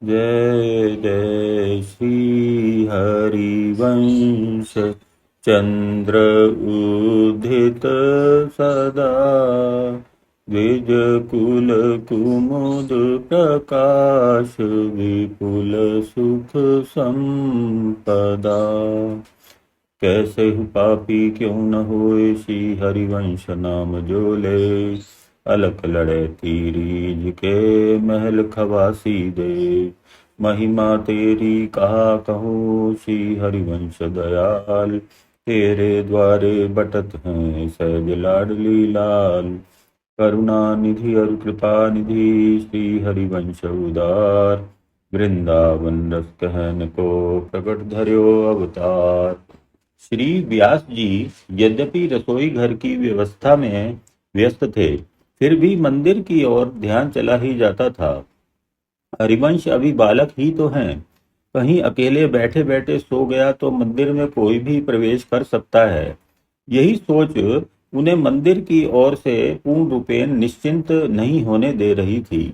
जय जय श्री हरिवंश चंद्र उदित सदा द्विज कुल कुमुद प्रकाश विपुल सुख संपदा। कैसे पापी क्यों न होए श्री हरिवंश नाम जो ले। अलख लड़े तीरीज के महल खवासी दे। महिमा तेरी कहा कहूँ श्री हरिवंश दयाल। तेरे द्वारे बटत हैं सहज लाडली लाल। करुणा निधि और कृपा निधि श्री हरिवंश उदार। वृंदावन रस कहन को प्रकट धर्यो अवतार। श्री व्यास जी यद्यपि रसोई घर की व्यवस्था में व्यस्त थे, फिर भी मंदिर की ओर ध्यान चला ही जाता था। हरिवंश अभी बालक ही तो हैं, कहीं अकेले बैठे बैठे सो गया तो मंदिर में कोई भी प्रवेश कर सकता है। यही सोच उन्हें मंदिर की ओर से पूर्ण रूपेण निश्चिंत नहीं होने दे रही थी।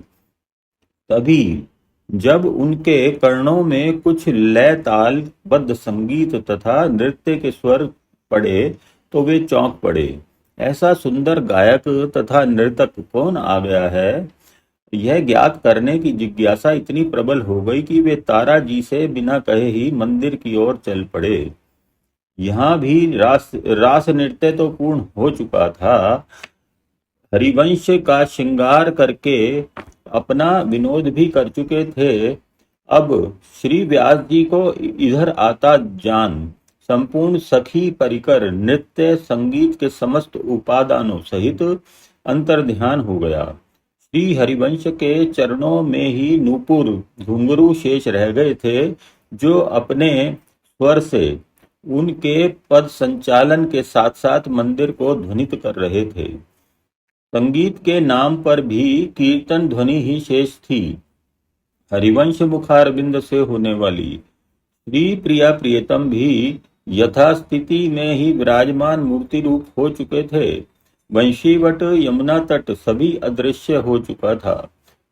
तभी जब उनके कर्णों में कुछ लय ताल बद्ध संगीत तथा नृत्य के स्वर पड़े तो वे चौंक पड़े। ऐसा सुंदर गायक तथा नर्तक कौन आ गया है, यह ज्ञात करने की जिज्ञासा इतनी प्रबल हो गई कि वे तारा जी से बिना कहे ही मंदिर की ओर चल पड़े। यहाँ भी रास नृत्य तो पूर्ण हो चुका था। हरिवंश का श्रृंगार करके अपना विनोद भी कर चुके थे। अब श्री व्यास जी को इधर आता जान संपूर्ण सखी परिकर नृत्य संगीत के समस्त उपादानों सहित अंतर्ध्यान हो गया। श्री हरिवंश के चरणों में ही नूपुर घुंघरू शेष रह गए थे, जो अपने स्वर से उनके पद संचालन के साथ साथ मंदिर को ध्वनित कर रहे थे। संगीत के नाम पर भी कीर्तन ध्वनि ही शेष थी। हरिवंश मुखारविंद से होने वाली श्री प्रिया प्रियतम भी यथास्थिति में ही विराजमान मूर्ति रूप हो चुके थे। वंशीवट यमुना तट सभी अदृश्य हो चुका था।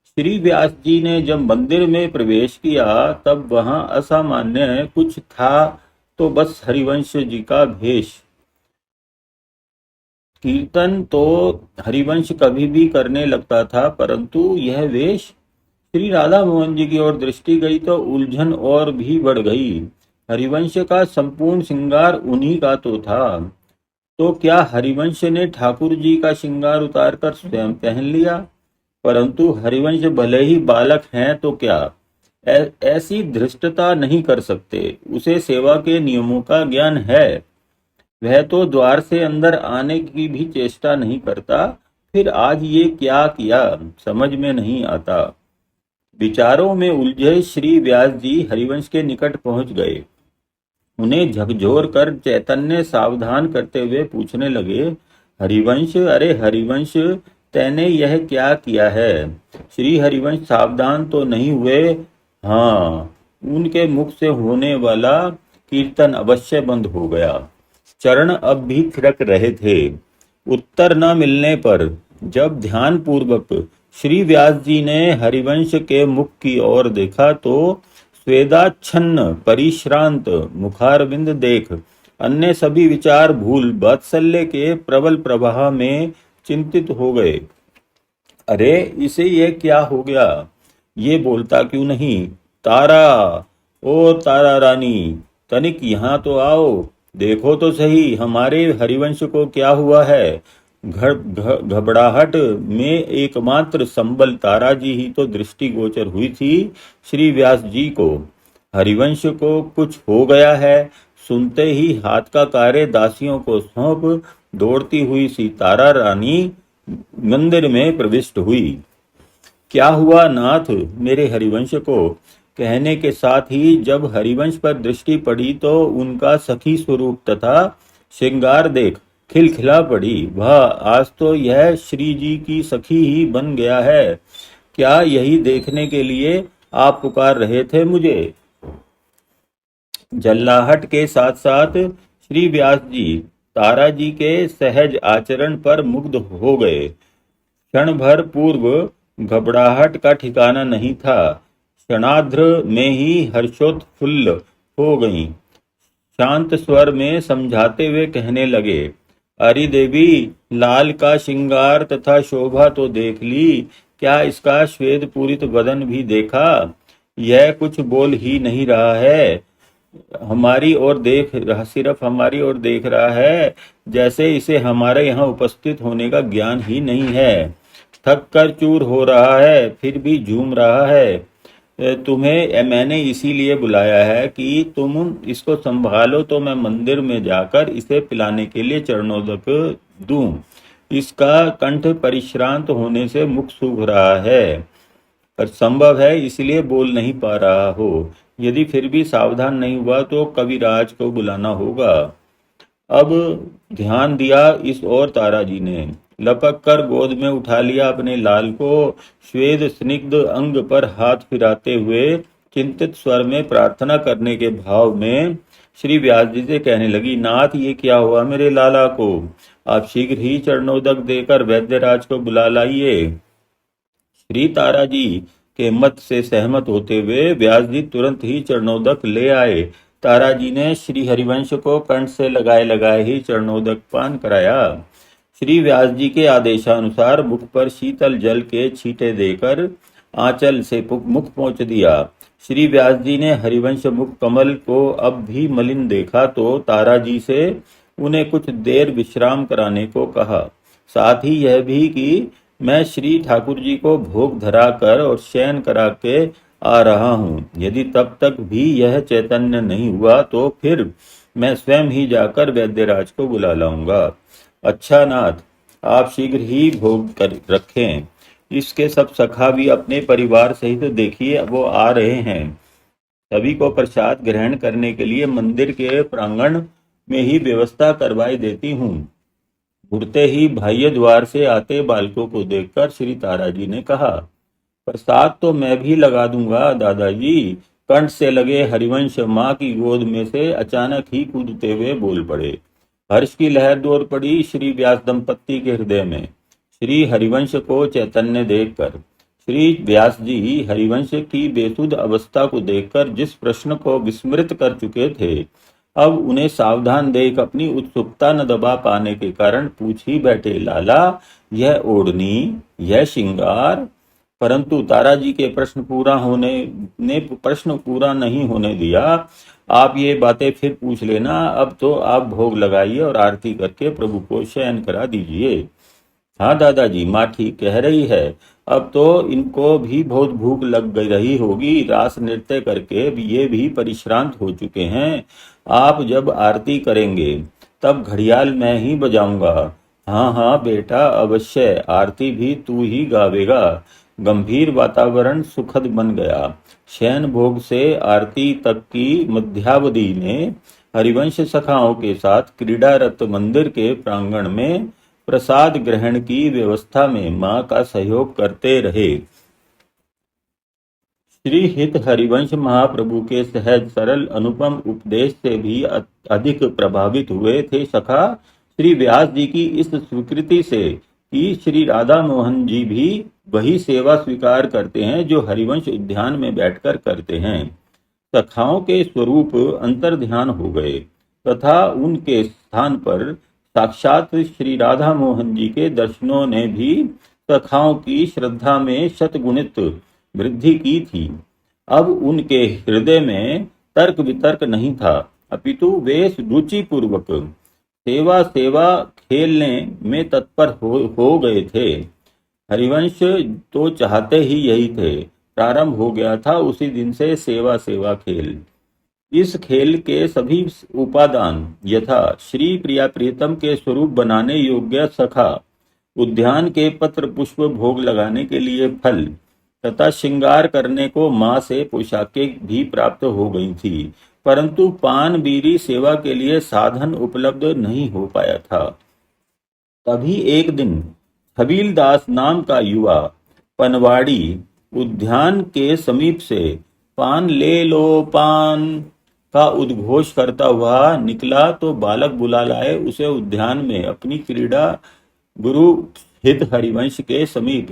श्री व्यास जी ने जब मंदिर में प्रवेश किया तब वहां असामान्य कुछ था तो बस हरिवंश जी का भेष। कीर्तन तो हरिवंश कभी भी करने लगता था, परंतु यह वेश। श्री राधा मोहन जी की ओर दृष्टि गई तो उलझन और भी बढ़ गई। हरिवंश का संपूर्ण श्रृंगार उन्हीं का तो था, तो क्या हरिवंश ने ठाकुर जी का श्रृंगार उतारकर स्वयं पहन लिया? परंतु हरिवंश भले ही बालक हैं तो क्या ऐसी धृष्टता नहीं कर सकते। उसे सेवा के नियमों का ज्ञान है। वह तो द्वार से अंदर आने की भी चेष्टा नहीं करता, फिर आज ये क्या किया समझ में नहीं आता। विचारों में उलझे श्री व्यास जी हरिवंश के निकट पहुंच गए। उन्हें झकझोर कर चैतन्य सावधान करते हुए पूछने लगे, हरिवंश, अरे हरिवंश, तैने यह क्या किया है? श्री हरिवंश सावधान तो नहीं हुए। हाँ, उनके मुख से होने वाला कीर्तन अवश्य बंद हो गया। चरण अब भी थिरक रहे थे। उत्तर न मिलने पर जब ध्यान पूर्वक श्री व्यास जी ने हरिवंश के मुख की ओर देखा तो स्वेदाच्छन्न परिश्रांत मुखारविंद देख अन्य सभी विचार भूल वात्सल्य के प्रबल प्रवाह में चिंतित हो गए। अरे इसे ये क्या हो गया? ये बोलता क्यों नहीं? तारा, ओ तारा रानी, तनिक यहाँ तो आओ, देखो तो सही हमारे हरिवंश को क्या हुआ है। घबराहट में एकमात्र संबल तारा जी ही तो दृष्टिगोचर हुई थी श्री व्यास जी को। हरिवंश को कुछ हो गया है सुनते ही हाथ का कार्य दासियों को सौंप दौड़ती हुई सी तारा रानी मंदिर में प्रविष्ट हुई। क्या हुआ नाथ मेरे हरिवंश को? कहने के साथ ही जब हरिवंश पर दृष्टि पड़ी तो उनका सखी स्वरूप तथा श्रृंगार देख खिलखिला पड़ी। वह आज तो यह श्री जी की सखी ही बन गया है। क्या यही देखने के लिए आप पुकार रहे थे मुझे? जल्लाहट के साथ साथ श्री व्यास जी तारा जी के सहज आचरण पर मुग्ध हो गए। क्षण भर पूर्व घबराहट का ठिकाना नहीं था। क्षणार्ध में ही हर्षोत्फुल्ल हो गईं। शांत स्वर में समझाते हुए कहने लगे, अरे देवी, लाल का श्रृंगार तथा शोभा तो देख ली, क्या इसका श्वेत पूरित बदन भी देखा? यह कुछ बोल ही नहीं रहा है, हमारी ओर देख रहा, सिर्फ हमारी ओर देख रहा है, जैसे इसे हमारे यहाँ उपस्थित होने का ज्ञान ही नहीं है। थक कर चूर हो रहा है, फिर भी झूम रहा है। तुम्हें मैंने इसीलिए बुलाया है कि तुम इसको संभालो, तो मैं मंदिर में जाकर इसे पिलाने के लिए चरणोदक दूं। इसका कंठ परिश्रांत होने से मुख सूख रहा है, पर संभव है इसलिए बोल नहीं पा रहा हो। यदि फिर भी सावधान नहीं हुआ तो कविराज को बुलाना होगा। अब ध्यान दिया इस ओर तारा जी ने। लपक कर गोद में उठा लिया अपने लाल को। श्वेत स्निग्ध अंग पर हाथ फिराते हुए चिंतित स्वर में प्रार्थना करने के भाव में श्री व्यास जी से कहने लगी, नाथ, ये क्या हुआ मेरे लाला को? आप शीघ्र ही चरणोदक देकर वैद्यराज को बुला लाइए। श्री तारा जी के मत से सहमत होते हुए व्यास जी तुरंत ही चरणोदक ले आए। तारा जी ने श्री हरिवंश को कंठ से लगाए लगाए ही चरणोदक पान कराया। श्री व्यास जी के आदेशानुसार मुख पर शीतल जल के छींटे देकर आंचल से मुख पोंछ दिया। श्री व्यास जी ने हरिवंश मुख कमल को अब भी मलिन देखा तो तारा जी से उन्हें कुछ देर विश्राम कराने को कहा। साथ ही यह भी कि मैं श्री ठाकुर जी को भोग धरा कर और शयन करा के आ रहा हूँ। यदि तब तक भी यह चैतन्य नहीं हुआ तो फिर मैं स्वयं ही जाकर वैद्यराज को बुला लाऊंगा। अच्छा नाथ, आप शीघ्र ही भोग कर रखें। इसके सब सखा भी अपने परिवार सहित देखिए वो आ रहे हैं। सभी को प्रसाद ग्रहण करने के लिए मंदिर के प्रांगण में ही व्यवस्था करवाई देती हूँ। उड़ते ही बाह्य द्वार से आते बालकों को देखकर श्री तारा जी ने कहा, प्रसाद तो मैं भी लगा दूंगा दादाजी। कंठ से लगे हरिवंश माँ की गोद में से अचानक ही कूदते हुए बोल पड़े। हर्ष की लहर दौड़ पड़ी श्री व्यास दंपत्ति के हृदय में। श्री हरिवंश को चैतन्य देखकर श्री व्यास जी हरिवंश की बेसुध अवस्था को देखकर जिस प्रश्न को विस्मृत कर चुके थे, अब उन्हें सावधान देख अपनी उत्सुकता न दबा पाने के कारण पूछ ही बैठे, लाला, यह ओढ़नी, यह श्रृंगार? परंतु तारा जी के प्रश्न पूरा नहीं होने दिया। आप ये बातें फिर पूछ लेना, अब तो आप भोग लगाइए और आरती करके प्रभु को शयन करा दीजिए। हाँ दादाजी, माँ ठीक कह रही है। अब तो इनको भी बहुत भूख लग गई रही होगी। रास नृत्य करके ये भी परिश्रांत हो चुके हैं। आप जब आरती करेंगे तब घड़ियाल मैं ही बजाऊंगा। हाँ हाँ बेटा, अवश्य, आरती भी तू ही गावेगा। गंभीर वातावरण सुखद बन गया। शयन भोग से आरती तक की मध्यावधि में हरिवंश सखाओं के साथ क्रीडारत मंदिर के प्रांगण में प्रसाद ग्रहण की व्यवस्था में मां का सहयोग करते रहे। श्री हित हरिवंश महाप्रभु के सहज सरल अनुपम उपदेश से भी अधिक प्रभावित हुए थे सखा श्री व्यास जी की इस स्वीकृति से कि श्री राधा मोहन जी भी वही सेवा स्वीकार करते हैं जो हरिवंश उद्यान में बैठकर करते हैं। सखाओं के स्वरूप अंतर ध्यान हो गए तथा उनके स्थान पर साक्षात श्री राधा मोहन जी के दर्शनों ने भी सखाओं की श्रद्धा में शतगुणित वृद्धि की थी। अब उनके हृदय में तर्क वितर्क नहीं था, अपितु वे रुचि पूर्वक सेवा खेलने में तत्पर हो गए थे। हरिवंश तो चाहते ही यही थे। प्रारंभ हो गया था उसी दिन से सेवा खेल। इस खेल के सभी उपादान यथा श्री प्रिया प्रीतम के स्वरूप बनाने योग्य सखा, उद्यान के पत्र पुष्प भोग लगाने के लिए फल तथा श्रृंगार करने को मां से पोशाकें भी प्राप्त हो गई थी, परंतु पान बीरी सेवा के लिए साधन उपलब्ध नहीं हो पाया था। तभी एक दिन छबीलदास नाम का युवा पनवाड़ी उद्यान के समीप से पान ले लो पान का उद्घोष करता हुआ निकला तो बालक बुला लाए उसे उद्यान में अपनी क्रीड़ा गुरु हित हरिवंश के समीप।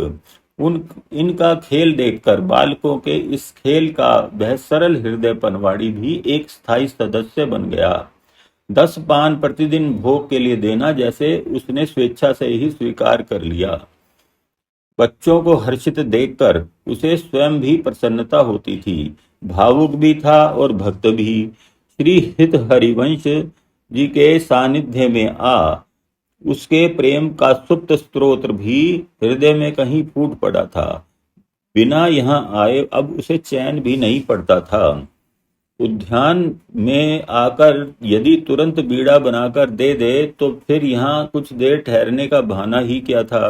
उन इनका खेल देखकर बालकों के इस खेल का वह सरल हृदय पनवाड़ी भी एक स्थायी सदस्य बन गया। 10 पान प्रतिदिन भोग के लिए देना जैसे उसने स्वेच्छा से ही स्वीकार कर लिया। बच्चों को हर्षित देखकर उसे स्वयं भी प्रसन्नता होती थी। भावुक भी था और भक्त भी। श्री हित हरिवंश जी के सानिध्य में आ उसके प्रेम का सुप्त स्रोत भी हृदय में कहीं फूट पड़ा था। बिना यहाँ आए अब उसे चैन भी नहीं पड़ता था। उद्यान में आकर यदि तुरंत बीड़ा बनाकर दे दे तो फिर यहाँ कुछ देर ठहरने का बहाना ही क्या था।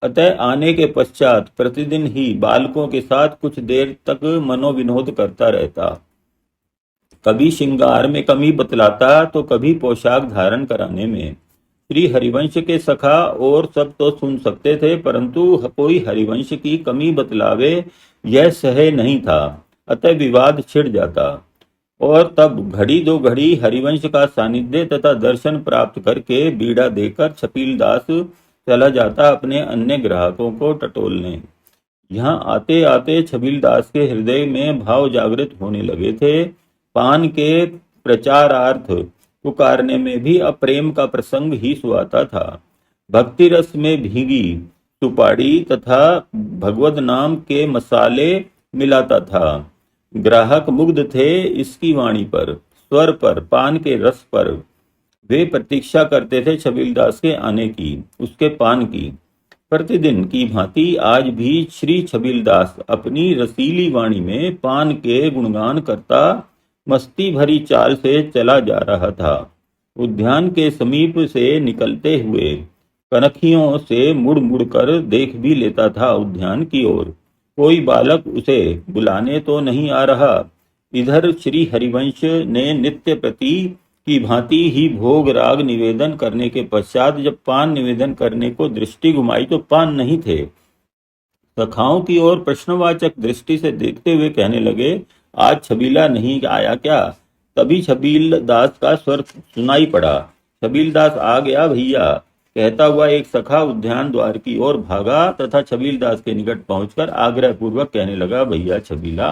अतः आने के पश्चात प्रतिदिन ही बालकों के साथ कुछ देर तक मनोविनोद करता रहता। कभी श्रृंगार में कमी बतलाता तो कभी पोशाक धारण कराने में। श्री हरिवंश के सखा और सब तो सुन सकते थे, परंतु कोई हरिवंश की कमी बतलावे यह सहे नहीं था। अतः विवाद छिड़ जाता और तब घड़ी दो घड़ी हरिवंश का सानिध्य तथा दर्शन प्राप्त करके बीड़ा देकर छपीलदास चला जाता अपने अन्य ग्राहकों को टटोलने। यहाँ आते आते छबीलदास के हृदय में भाव जागृत होने लगे थे। पान के प्रचारार्थ पुकारने में भी अब प्रेम का प्रसंग ही सुहाता था। भक्ति रस में भीगी सुपाड़ी तथा भगवत नाम के मसाले मिलाता था। ग्राहक मुग्ध थे इसकी वाणी पर, स्वर पर, पान के रस पर। वे प्रतीक्षा करते थे छबीलदास के आने की, उसके पान की। प्रतिदिन की भांति आज भी श्री छबीलदास अपनी रसीली वाणी में पान के गुणगान करता मस्ती भरी चाल से चला जा रहा था। उद्यान के समीप से निकलते हुए कनखियों से मुड़ मुड़ कर देख भी लेता था उद्यान की ओर। कोई बालक उसे बुलाने तो नहीं आ रहा। इधर श्री हरिवंश ने नित्य प्रति की भांति ही भोग राग निवेदन करने के पश्चात जब पान निवेदन करने को दृष्टि घुमाई तो पान नहीं थे। सखाओं की ओर प्रश्नवाचक दृष्टि से देखते हुए कहने लगे, आज छबीला नहीं आया क्या? तभी छबील दास का स्वर सुनाई पड़ा। छबील दास आ गया भैया, कहता हुआ एक सखा उद्यान द्वार की ओर भागा तथा छबील दास के निकट पहुंचकर आग्रह पूर्वक कहने लगा, भैया छबीला,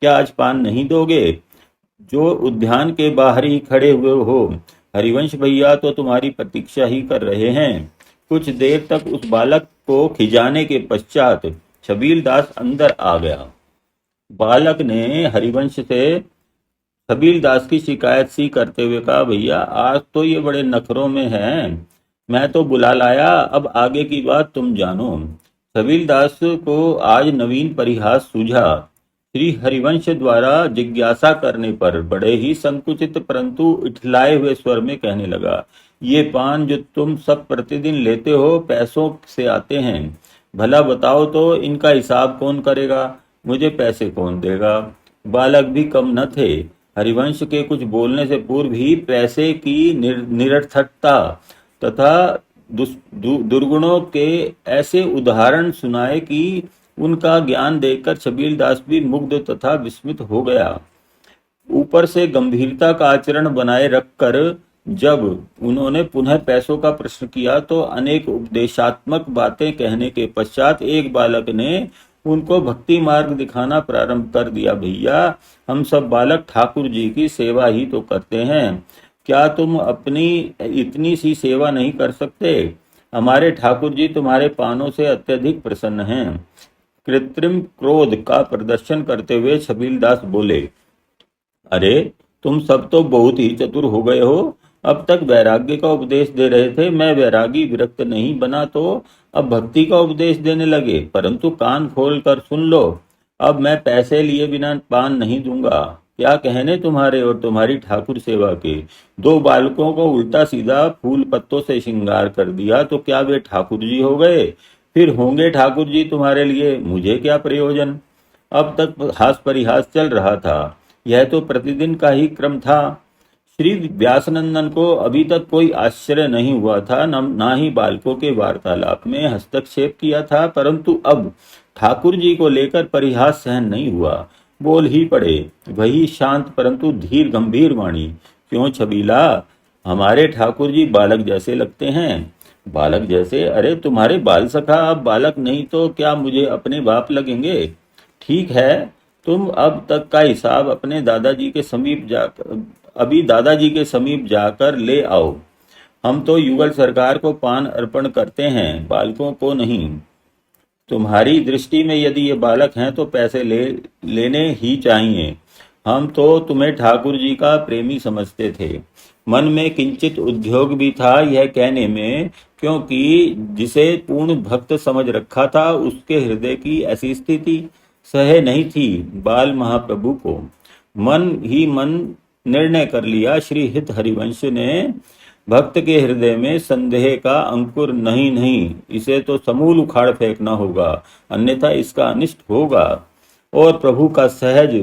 आज पान नहीं दोगे? जो उद्यान के बाहर ही खड़े हुए हो, हरिवंश भैया तो तुम्हारी प्रतीक्षा ही कर रहे हैं। कुछ देर तक उस बालक को खिजाने के पश्चात छबील दास अंदर आ गया। बालक ने हरिवंश से छबील दास की शिकायत सी करते हुए कहा, भैया आज तो ये बड़े नखरों में हैं, मैं तो बुला लाया, अब आगे की बात तुम जानो। छबील दास को आज नवीन परिहास सूझा। श्री हरिवंश द्वारा जिज्ञासा करने पर बड़े ही संकुचित परंतु इठलाए हुए स्वर में कहने लगा, ये पान जो तुम सब प्रतिदिन लेते हो पैसों से आते हैं। भला बताओ तो इनका हिसाब कौन करेगा? मुझे पैसे कौन देगा? बालक भी कम न थे। हरिवंश के कुछ बोलने से पूर्व ही पैसे की निरर्थकता तथा दुर्गुणों के ऐसे उदाहरण सुनाए कि उनका ज्ञान देखकर छबील दास भी मुग्ध तथा विस्मित हो गया। ऊपर से गंभीरता का आचरण बनाए रखकर जब उन्होंने पुनः पैसों का प्रश्न किया तो अनेक उपदेशात्मक बातें कहने के पश्चात एक बालक ने उनको भक्ति मार्ग दिखाना प्रारंभ कर दिया। भैया, हम सब बालक ठाकुर जी की सेवा ही तो करते हैं, क्या तुम अपनी इतनी सी सेवा नहीं कर सकते? हमारे ठाकुर जी तुम्हारे पानों से अत्यधिक प्रसन्न हैं। कृत्रिम क्रोध का प्रदर्शन करते हुए छबील दास बोले, अरे तुम सब तो बहुत ही चतुर हो गए हो। अब तक वैराग्य का उपदेश दे रहे थे, मैं वैरागी विरक्त नहीं बना तो अब भक्ति का उपदेश देने लगे। परंतु कान खोल कर सुन लो, अब मैं पैसे लिए बिना पान नहीं दूंगा। क्या कहने तुम्हारे और तुम्हारी ठाकुर सेवा के? 2 बालकों को उल्टा सीधा फूल पत्तों से श्रृंगार कर दिया तो क्या वे ठाकुर जी हो गए? फिर होंगे ठाकुर जी तुम्हारे लिए, मुझे क्या प्रयोजन? अब तक हास परिहास चल रहा था, यह तो प्रतिदिन का ही क्रम था। श्री व्यासनंदन को अभी तक कोई आश्चर्य नहीं हुआ था, ना ही बालकों के वार्तालाप में हस्तक्षेप किया था, परंतु अब ठाकुर जी को लेकर परिहास सहन नहीं हुआ। बोल ही पड़े, वही शांत परंतु धीर गंभीर वाणी, क्यों छबीला, हमारे ठाकुर जी बालक जैसे लगते हैं? बालक जैसे? अरे तुम्हारे बाल सखा अब बालक नहीं तो क्या मुझे अपने बाप लगेंगे? ठीक है, तुम अब तक का हिसाब अपने दादाजी के समीप जाकर अभी दादाजी के समीप जाकर ले आओ। हम तो युगल सरकार को पान अर्पण करते हैं, बालकों को नहीं। तुम्हारी दृष्टि में यदि ये बालक हैं तो पैसे लेने ही चाहिए। हम तो तुम्हें ठाकुर जी का प्रेमी समझते थे। मन में किंचित उद्योग भी था यह कहने में, क्योंकि जिसे पूर्ण भक्त समझ रखा था उसके हृदय की ऐसी स्थिति सहे नहीं थी बाल महाप्रभु को। मन ही मन निर्णय कर लिया श्री हित हरिवंश ने, भक्त के हृदय में संदेह का अंकुर नहीं नहीं, इसे तो समूल उखाड़ फेंकना होगा, अन्यथा इसका अनिष्ट होगा। और प्रभु का सहज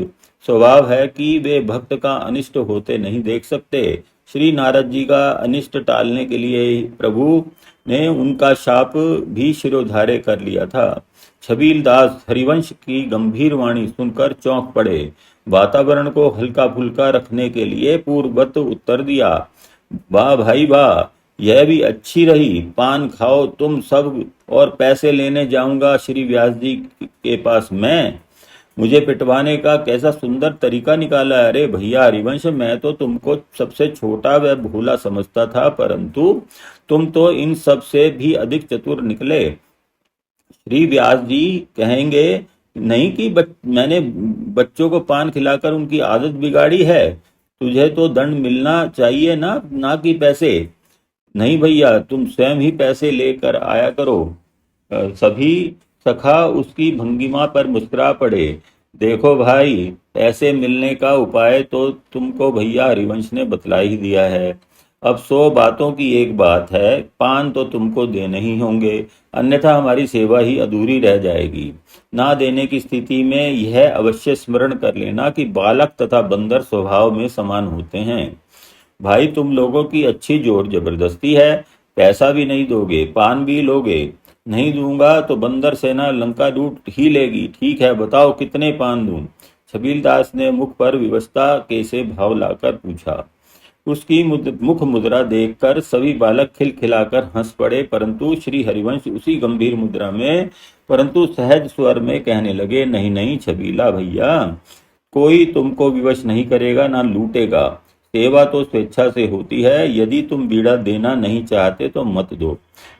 स्वभाव है कि वे भक्त का अनिष्ट होते नहीं देख सकते। श्री नारद जी का अनिष्ट टालने के लिए प्रभु ने उनका शाप भी शिरोधार्य कर लिया था। छबील दास हरिवंश की गंभीर वाणी सुनकर चौंक पड़े। वातावरण को हल्का फुल्का रखने के लिए पूर्ववत उत्तर दिया, वाह भाई वाह, यह भी अच्छी रही। पान खाओ तुम सब, और पैसे लेने जाऊंगा श्री व्यास जी के पास मैं। मुझे पिटवाने का कैसा सुंदर तरीका निकाला है। अरे भैया हरिवंश, मैं तो तुमको सबसे छोटा व भोला समझता था, परंतु तुम तो इन सब से भी अधिक चतुर निकले। श्री व्यास जी कहेंगे नहीं कि मैंने बच्चों को पान खिलाकर उनकी आदत बिगाड़ी है। तुझे तो दंड मिलना चाहिए ना, ना कि पैसे। नहीं भैया, तुम स्वयं ही पैसे लेकर आया करो। सभी सखा उसकी भंगिमा पर मुस्कुरा पड़े। देखो भाई, पैसे मिलने का उपाय तो तुमको भैया हरिवंश ने बतला ही दिया है। अब 100 बातों की एक बात है, पान तो तुमको देने ही होंगे, अन्यथा हमारी सेवा ही अधूरी रह जाएगी। ना देने की स्थिति में यह अवश्य स्मरण कर लेना कि बालक तथा बंदर स्वभाव में समान होते हैं। भाई तुम लोगों की अच्छी जोर जबरदस्ती है। पैसा भी नहीं दोगे, पान भी लोगे। नहीं दूंगा तो बंदर सेना लंका लूट ही लेगी। ठीक है, बताओ कितने पान दूं? छबील दास ने मुख पर विवशता के से भाव लाकर पूछा। उसकी मुख मुद्रा देखकर सभी बालक खिलखिलाकर हंस पड़े, परंतु श्री हरिवंश उसी गंभीर मुद्रा में परंतु सहज स्वर में कहने लगे, नहीं नहीं छबीला भैया, कोई तुमको विवश नहीं करेगा ना लूटेगा। सेवा तो स्वेच्छा से होती है। यदि तुम बीड़ा देना नहीं चाहते तो मत दो।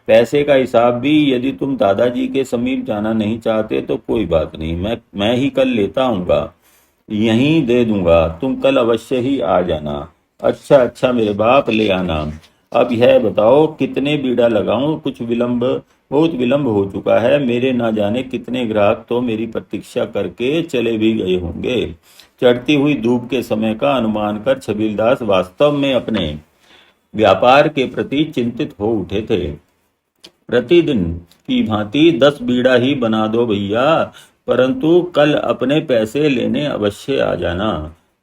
पैसे का हिसाब भी यदि तुम दादाजी के समीप जाना नहीं चाहते तो कोई बात नहीं, मैं ही कल लेता आऊंगा, यहीं दे दूंगा। तुम कल अवश्य ही आ जाना। अच्छा अच्छा मेरे बाप, ले आना। अब यह बताओ कितने बीड़ा लगाऊं? बहुत विलंब हो चुका है। मेरे ना जाने कितने ग्राहक तो मेरी प्रतीक्षा करके चले भी गए होंगे। चढ़ती हुई धूप के समय का अनुमान कर छबीलदास वास्तव में अपने व्यापार के प्रति चिंतित हो उठे थे। प्रतिदिन की भांति 10 बीड़ा ही बना दो भैया, परंतु कल अपने पैसे लेने अवश्य आ जाना।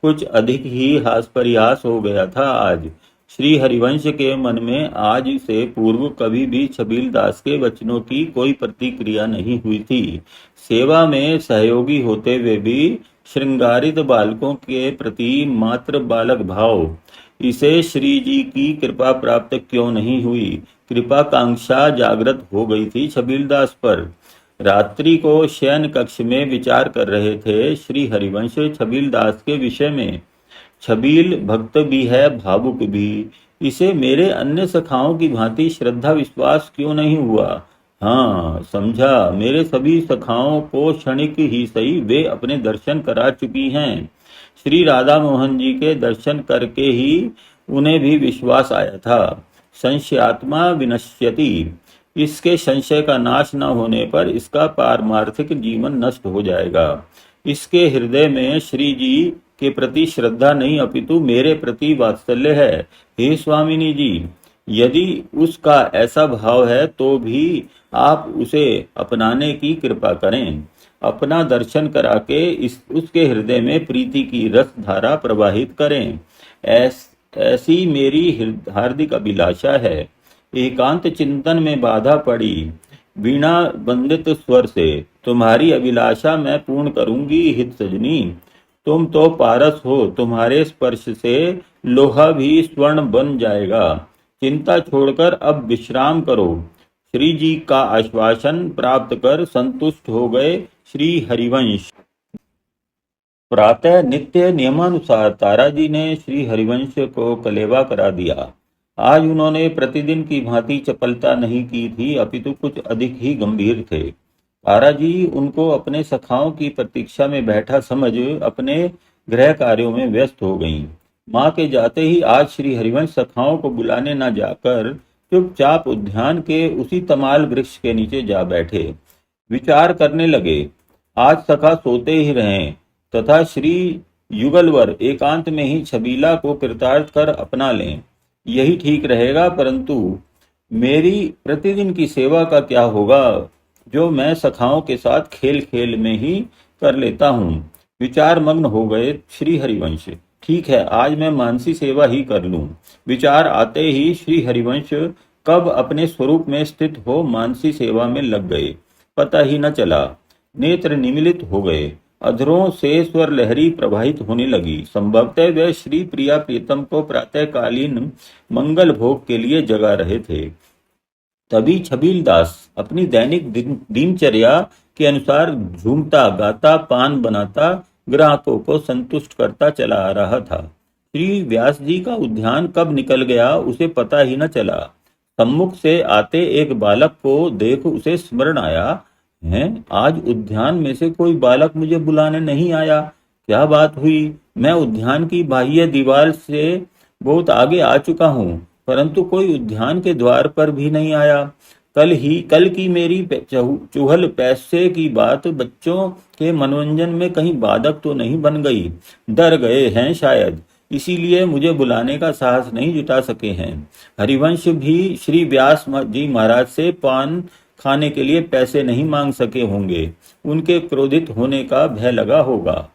कुछ अधिक ही हास परिहास हो गया था आज। श्री हरिवंश के मन में आज से पूर्व कभी भी छबील दास के वचनों की कोई प्रतिक्रिया नहीं हुई थी। सेवा में सहयोगी होते हुए भी श्रृंगारित बालकों के प्रति मात्र बालक भाव, इसे श्री जी की कृपा प्राप्त क्यों नहीं हुई? कृपा कांक्षा जागृत हो गई थी छबीलदास पर। रात्रि को शयन कक्ष में विचार कर रहे थे श्री हरिवंश छबीलदास के विषय में। छबील भक्त भी है, भावुक भी। इसे मेरे अन्य सखाओं की भांति श्रद्धा विश्वास क्यों नहीं हुआ? हाँ समझा, मेरे सभी सखाओं को क्षणिक ही सही वे अपने दर्शन करा चुकी हैं। श्री राधा मोहन जी के दर्शन करके ही उन्हें भी विश्वास आया था। संशयात्मा विनश्यति, इसके संशय का नाश न होने पर इसका पारमार्थिक जीवन नष्ट हो जाएगा। इसके हृदय में श्री जी के प्रति श्रद्धा नहीं अपितु मेरे प्रति वात्सल्य है। हे स्वामिनी जी, यदि उसका ऐसा भाव है तो भी आप उसे अपनाने की कृपा करें। अपना दर्शन करा के उसके हृदय में प्रीति की रस धारा प्रवाहित करें। ऐसी मेरी हार्दिक अभिलाषा है। एकांत चिंतन में बाधा पड़ी। वीणा वंदित स्वर से तुम्हारी अभिलाषा मैं पूर्ण करूंगी हित सजनी। तुम तो पारस हो, तुम्हारे स्पर्श से लोहा भी स्वर्ण बन जाएगा। चिंता छोड़कर अब विश्राम करो। श्री जी का आश्वासन प्राप्त कर संतुष्ट हो गए श्री हरिवंश। प्रातः नित्य नियमानुसार ताराजी ने श्री हरिवंश को कलेवा करा दिया। आज उन्होंने प्रतिदिन की भांति चपलता नहीं की थी, अपितु कुछ अधिक ही गंभीर थे। ताराजी उनको अपने सखाओं की प्रतीक्षा में बैठा समझ अपने गृह कार्यों में व्यस्त हो गईं। माँ के जाते ही आज श्री हरिवंश सखाओं को बुलाने न जाकर चुपचाप उद्यान के उसी तमाल वृक्ष के नीचे जा बैठे। विचार करने लगे, आज सखा सोते ही रहें तथा श्री युगलवर एकांत में ही छबीला को कृतार्थ कर अपना लें, यही ठीक रहेगा। परंतु मेरी प्रतिदिन की सेवा का क्या होगा, जो मैं सखाओं के साथ खेल खेल में ही कर लेता हूँ। विचार मग्न हो गए श्री हरिवंश। ठीक है, आज मैं मानसी सेवा ही कर लूं। विचार आते ही श्री हरिवंश कब अपने स्वरूप में स्थित हो मानसी सेवा में लग गए, पता ही न चला। नेत्र निमिलित हो गए, अधरों से स्वर लहरी प्रवाहित होने लगी। संभवतः वे श्री प्रिया प्रीतम को प्रातःकालीन मंगल भोग के लिए जगा रहे थे। तभी छबील दास अपनी दैनिक दिनचर्या के अनुसार झूमता गाता पान बनाता ग्राहकों को संतुष्ट करता चला आ रहा था। श्री व्यास जी का उद्यान कब निकल गया उसे पता ही न चला। सम्मुख से आते एक बालक को देख उसे स्मरण आया, है आज उद्यान में से कोई बालक मुझे बुलाने नहीं आया, क्या बात हुई? मैं उद्यान की बाह्य दीवार से बहुत आगे आ चुका हूँ, परंतु कोई उद्यान के द्वार पर भी नहीं आया। कल की मेरी चुहल पैसे की बात बच्चों के मनोरंजन में कहीं बाधक तो नहीं बन गई? डर गए हैं शायद, इसीलिए मुझे बुलाने का साहस नहीं जुटा सके हैं। हरिवंश भी श्री व्यास जी महाराज से पान खाने के लिए पैसे नहीं मांग सके होंगे, उनके क्रोधित होने का भय लगा होगा।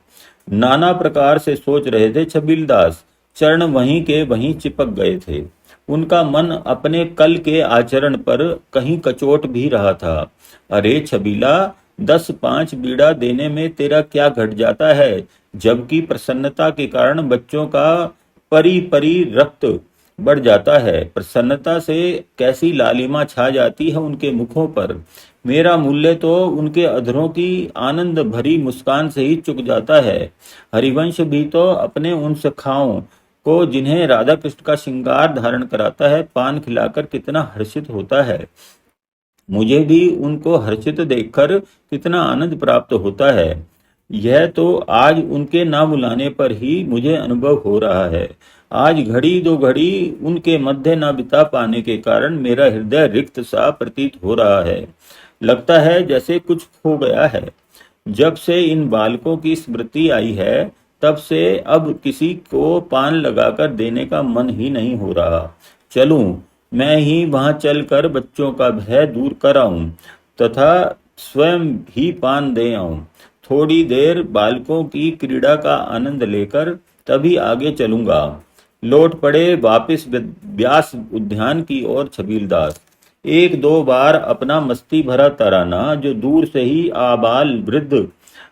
नाना प्रकार से सोच रहे थे छबीलदास। चरण वहीं के वहीं चिपक गए थे। उनका मन अपने कल के आचरण पर कहीं कचोट भी रहा था। अरे छबीला, 10-5 बीड़ा देने में तेरा क्या घट जाता है, जबकि प्रसन्नता के कारण बच्चों का परी परी रक्त बढ़ जाता है। प्रसन्नता से कैसी लालिमा छा जाती है उनके मुखों पर। मेरा मूल्य तो उनके अधरों की आनंद भरी मुस्कान से ही चुक जाता है। हरिवंश भी तो अपने उन सखाओं को जिन्हें राधा कृष्ण का श्रृंगार धारण कराता है पान खिलाकर कितना हर्षित होता है। मुझे भी उनको हर्षित देखकर कितना आनंद प्राप्त होता है। यह तो आज उनके ना बुलाने पर ही मुझे अनुभव हो रहा है। आज घड़ी दो घड़ी उनके मध्य न बिता पाने के कारण मेरा हृदय रिक्त सा प्रतीत हो रहा है। लगता है जैसे कुछ खो गया है। जब से इन बालकों की स्मृति आई है, तब से अब किसी को पान लगाकर देने का मन ही नहीं हो रहा। चलूं, मैं ही वहां चलकर बच्चों का भय दूर कर आऊं तथा स्वयं ही पान दे आऊं। थोड़ी देर बालकों की क्रीड़ा का आनंद लेकर तभी आगे चलूंगा। लौट पड़े वापिस व्यास उद्यान की ओर छबीलदास। 1-2 बार अपना मस्ती भरा तराना, जो दूर से ही आबाल वृद्ध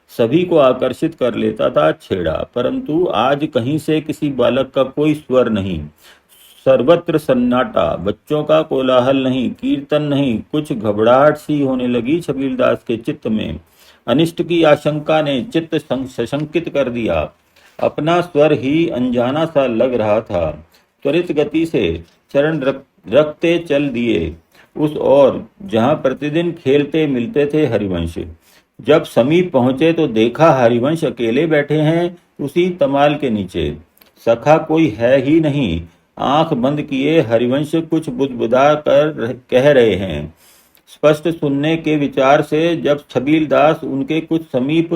सभी को आकर्षित कर लेता था, छेड़ा, परंतु आज कहीं से किसी बालक का कोई स्वर नहीं। सर्वत्र सन्नाटा, बच्चों का कोलाहल नहीं, कीर्तन नहीं। कुछ घबराहट सी होने लगी छबीलदास के चित्त में। अनिष्ट की आशंका ने चित्त सशंकित कर दिया। अपना स्वर ही अनजाना सा लग रहा था। त्वरित गति से चरण रखते चल दिए उस ओर जहां प्रतिदिन खेलते मिलते थे हरिवंश। जब समीप पहुंचे तो देखा हरिवंश अकेले बैठे हैं उसी तमाल के नीचे। सखा कोई है ही नहीं। आंख बंद किए हरिवंश कुछ बुदबुदा कर कह रहे हैं। स्पष्ट सुनने के विचार से जब छबीलदास उनके कुछ समीप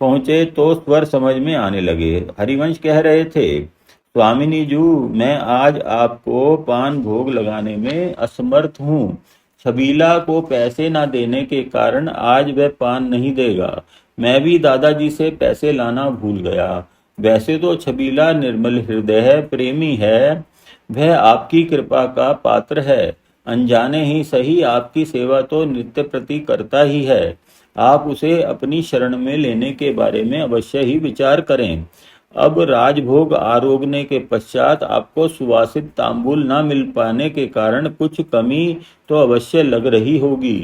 पहुंचे तो स्वर समझ में आने लगे। हरिवंश कह रहे थे, स्वामिनी जू, मैं आज आपको पान भोग लगाने में असमर्थ हूँ। छबीला को पैसे ना देने के कारण आज वह पान नहीं देगा। मैं भी दादाजी से पैसे लाना भूल गया। वैसे तो छबीला निर्मल हृदय है, प्रेमी है, वह आपकी कृपा का पात्र है। अनजाने ही सही आपकी सेवा तो नित्य प्रति करता ही है। आप उसे अपनी शरण में लेने के बारे में अवश्य ही विचार करें। अब राजभोग आरोगने के पश्चात आपको सुवासित तांबूल न मिल पाने के कारण कुछ कमी तो अवश्य लग रही होगी।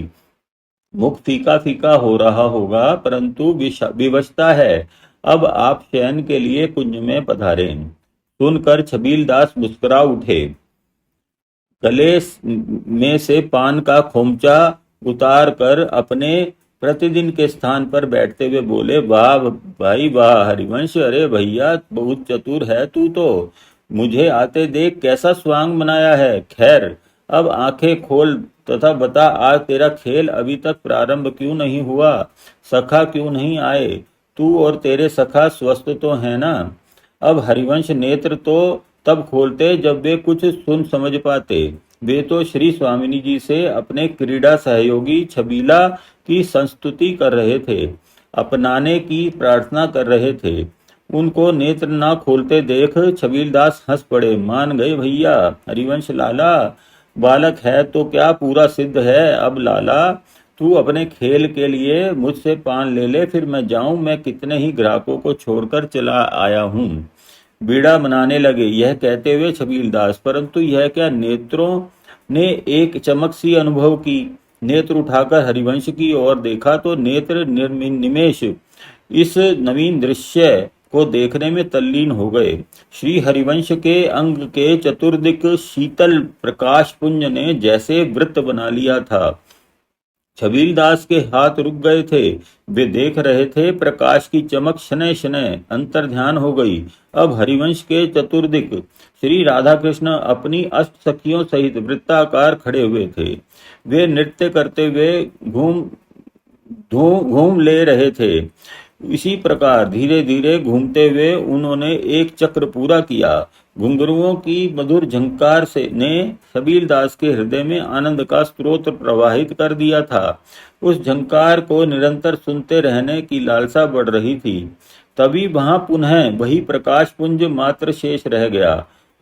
मुख फीका फीका हो रहा होगा, परंतु विवशता है। अब आप शयन के लिए कुंज में पधारें। सुनकर छबीलदास मुस्कुरा उठे। गले में से पान का खोमचा उतार कर अपने प्रतिदिन के स्थान पर बैठते हुए बोले, वाह भाई वाह हरिवंश, अरे भैया बहुत चतुर है तू तो। मुझे आते देख कैसा स्वांग बनाया है। खैर अब आंखें खोल तथा बता, आज तेरा खेल अभी तक प्रारंभ क्यों नहीं हुआ? सखा क्यों नहीं आए? तू और तेरे सखा स्वस्थ तो है ना? अब हरिवंश नेत्र तो तब खोलते जब वे कुछ सुन समझ पाते। वे तो श्री स्वामिनी जी से अपने क्रीड़ा सहयोगी छबीला की संस्तुति कर रहे थे, अपनाने की प्रार्थना कर रहे थे। उनको नेत्र न खोलते देख छबीलदास हंस पड़े। मान गए भैया। हरिवंश लाला, बालक है तो क्या पूरा सिद्ध है। अब लाला तू अपने खेल के लिए मुझसे पान ले ले, फिर मैं जाऊं। मैं कितने ही ग्राहकों को छोड़कर चला आया हूं। बीड़ा बनाने लगे। यह कहते हुए छबीलदास, परंतु यह क्या, नेत्रों ने एक चमक सी अनुभव की। नेत्र उठाकर हरिवंश की ओर देखा तो नेत्र निमेष इस नवीन दृश्य को देखने में तल्लीन हो गए। श्री हरिवंश के अंग के चतुर्दिक शीतल प्रकाश पुंज ने जैसे वृत्त बना लिया था। छबीलदास के हाथ रुक गए थे। वे देख रहे थे प्रकाश की चमक शनय शनय अंतर ध्यान हो गई। अब हरिवंश के चतुर्दिक श्री राधा कृष्ण अपनी अष्ट सखियों सहित वृत्ताकार खड़े हुए थे। वे नृत्य करते हुए घूम ले रहे थे। इसी प्रकार धीरे धीरे घूमते हुए उन्होंने एक चक्र पूरा किया। घुंघरुओं की मधुर झंकार से ने छबीलदास के हृदय में आनंद का स्रोत प्रवाहित कर दिया था। उस झंकार को निरंतर सुनते रहने की लालसा बढ़ रही थी। तभी वहां पुनः वही प्रकाश पुंज मात्र शेष रह गया।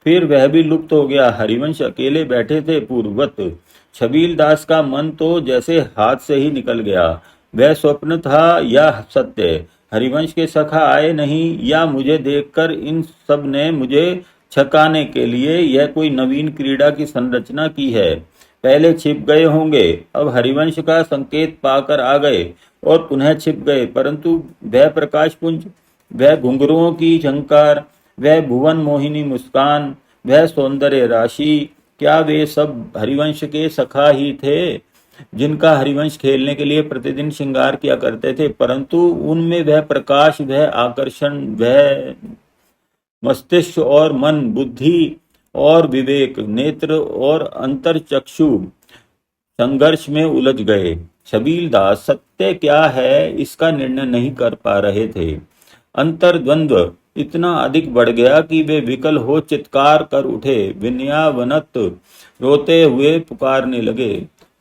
फिर वह भी लुप्त हो गया। हरिवंश अकेले बैठे थे पूर्ववत। छबीलदास का मन तो जैसे हाथ से ही निकल गया। वह स्वप्न था या सत्य? हरिवंश के सखा आए नहीं, या मुझे देखकर इन सब ने मुझे छकाने के लिए यह कोई नवीन क्रीड़ा की संरचना की है? पहले छिप गए होंगे, अब हरिवंश का संकेत पाकर आ गए और पुनः छिप गए। परंतु वह प्रकाश पुंज, वह घुंघरुओं की झंकार, वह भुवन मोहिनी मुस्कान, वह सौंदर्य राशि, क्या वे सब हरिवंश के सखा ही थे, जिनका हरिवंश खेलने के लिए प्रतिदिन श्रृंगार किया करते थे? परंतु उनमें वह प्रकाश, वह आकर्षण, वह मस्तिष्क और मन, बुद्धि और विवेक, नेत्र और अंतर्चक्षु संघर्ष में उलझ गए। छबीलदास सत्य क्या है इसका निर्णय नहीं कर पा रहे थे। अंतर्द्वंद्व इतना अधिक बढ़ गया कि वे विकल हो चित्कार कर उठे। विनयावनत रोते हुए पुकारने लगे,